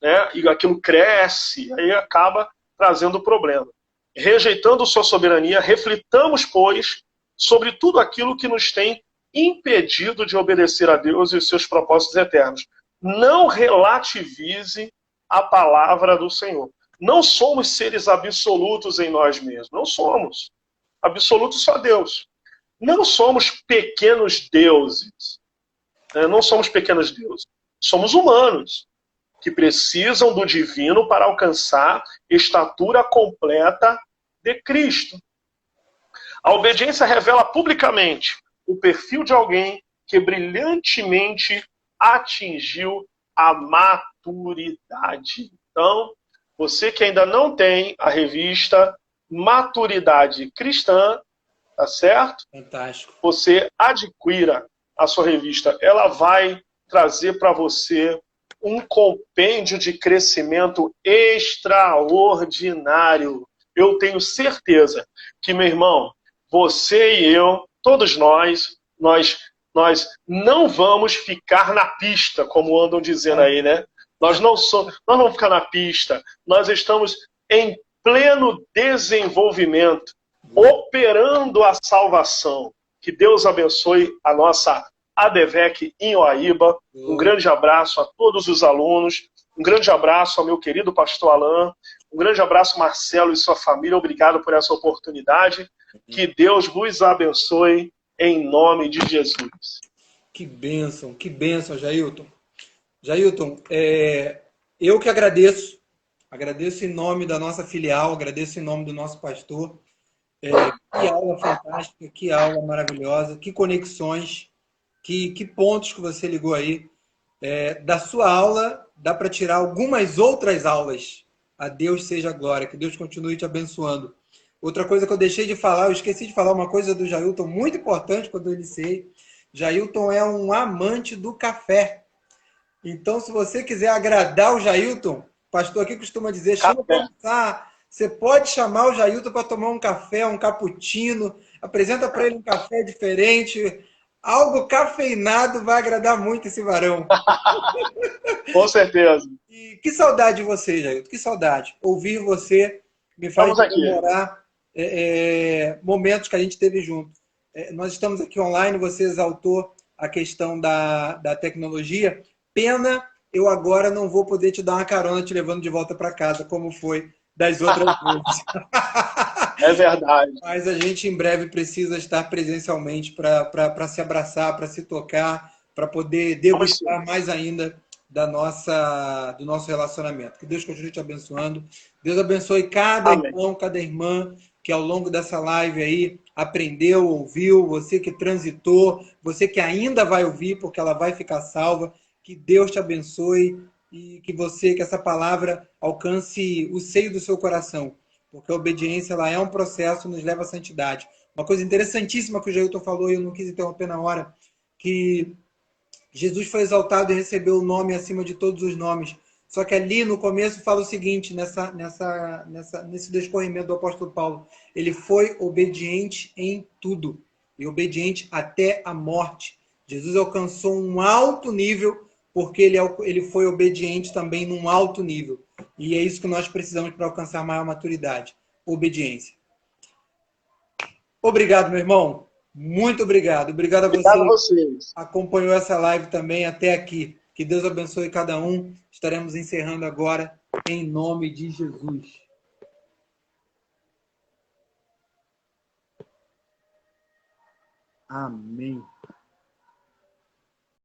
né? E aquilo cresce, aí acaba trazendo problema. Rejeitando sua soberania, reflitamos, pois, sobre tudo aquilo que nos tem impedido de obedecer a Deus e os seus propósitos eternos. Não relativize a palavra do Senhor. Não somos seres absolutos em nós mesmos. Não somos. Absoluto só Deus. Não somos pequenos deuses. Não somos pequenos deuses. Somos humanos que precisam do divino para alcançar estatura completa de Cristo. A obediência revela publicamente o perfil de alguém que brilhantemente atingiu a maturidade. Então, você que ainda não tem a revista Maturidade Cristã, tá certo? Fantástico. Você adquira a sua revista. Ela vai trazer para você um compêndio de crescimento extraordinário. Eu tenho certeza que, meu irmão, você e eu, todos nós não vamos ficar na pista, como andam dizendo aí, né? Nós não vamos ficar na pista. Nós estamos em pleno desenvolvimento, operando a salvação. Que Deus abençoe a nossa ADVEC em Oaíba. Um grande abraço a todos os alunos. Um grande abraço ao meu querido pastor Alain. Um grande abraço, Marcelo e sua família. Obrigado por essa oportunidade. Que Deus vos abençoe em nome de Jesus. Que bênção, Jailton. Jailton, eu que agradeço. Agradeço em nome da nossa filial, agradeço em nome do nosso pastor. Que aula fantástica, que aula maravilhosa, que conexões, que pontos que você ligou aí. Da sua aula, dá para tirar algumas outras aulas. A Deus seja a glória, que Deus continue te abençoando. Outra coisa que eu deixei de falar, eu esqueci de falar uma coisa do Jailton muito importante quando eu iniciei. Jailton é um amante do café. Então, se você quiser agradar o Jailton, o pastor aqui costuma dizer, chama para almoçar. Você pode chamar o Jailton para tomar um café, um cappuccino, apresenta para ele um café diferente. Algo cafeinado vai agradar muito esse varão. Com certeza. E que saudade de você, Jailton, que saudade. Ouvir você me faz comemorar momentos que a gente teve junto. Nós estamos aqui online, você exaltou a questão da tecnologia. Pena, eu agora não vou poder te dar uma carona te levando de volta para casa, como foi das outras vezes. É verdade. Mas a gente em breve precisa estar presencialmente para se abraçar, para se tocar, para poder degustar mais ainda do nosso relacionamento. Que Deus continue te abençoando. Deus abençoe cada irmão, cada irmã que ao longo dessa live aí aprendeu, ouviu, você que transitou, você que ainda vai ouvir porque ela vai ficar salva. Que Deus te abençoe e que essa palavra alcance o seio do seu coração. Porque a obediência ela é um processo, nos leva à santidade. Uma coisa interessantíssima que o Jailton falou, e eu não quis interromper na hora, que Jesus foi exaltado e recebeu o nome acima de todos os nomes. Só que ali no começo fala o seguinte, nesse discorrimento do apóstolo Paulo, ele foi obediente em tudo, e obediente até a morte, Jesus alcançou um alto nível porque ele foi obediente também num alto nível. E é isso que nós precisamos para alcançar maior maturidade. Obediência. Obrigado, meu irmão. Muito obrigado. Obrigado a você. Obrigado a vocês. Acompanhou essa live também até aqui. Que Deus abençoe cada um. Estaremos encerrando agora em nome de Jesus. Amém.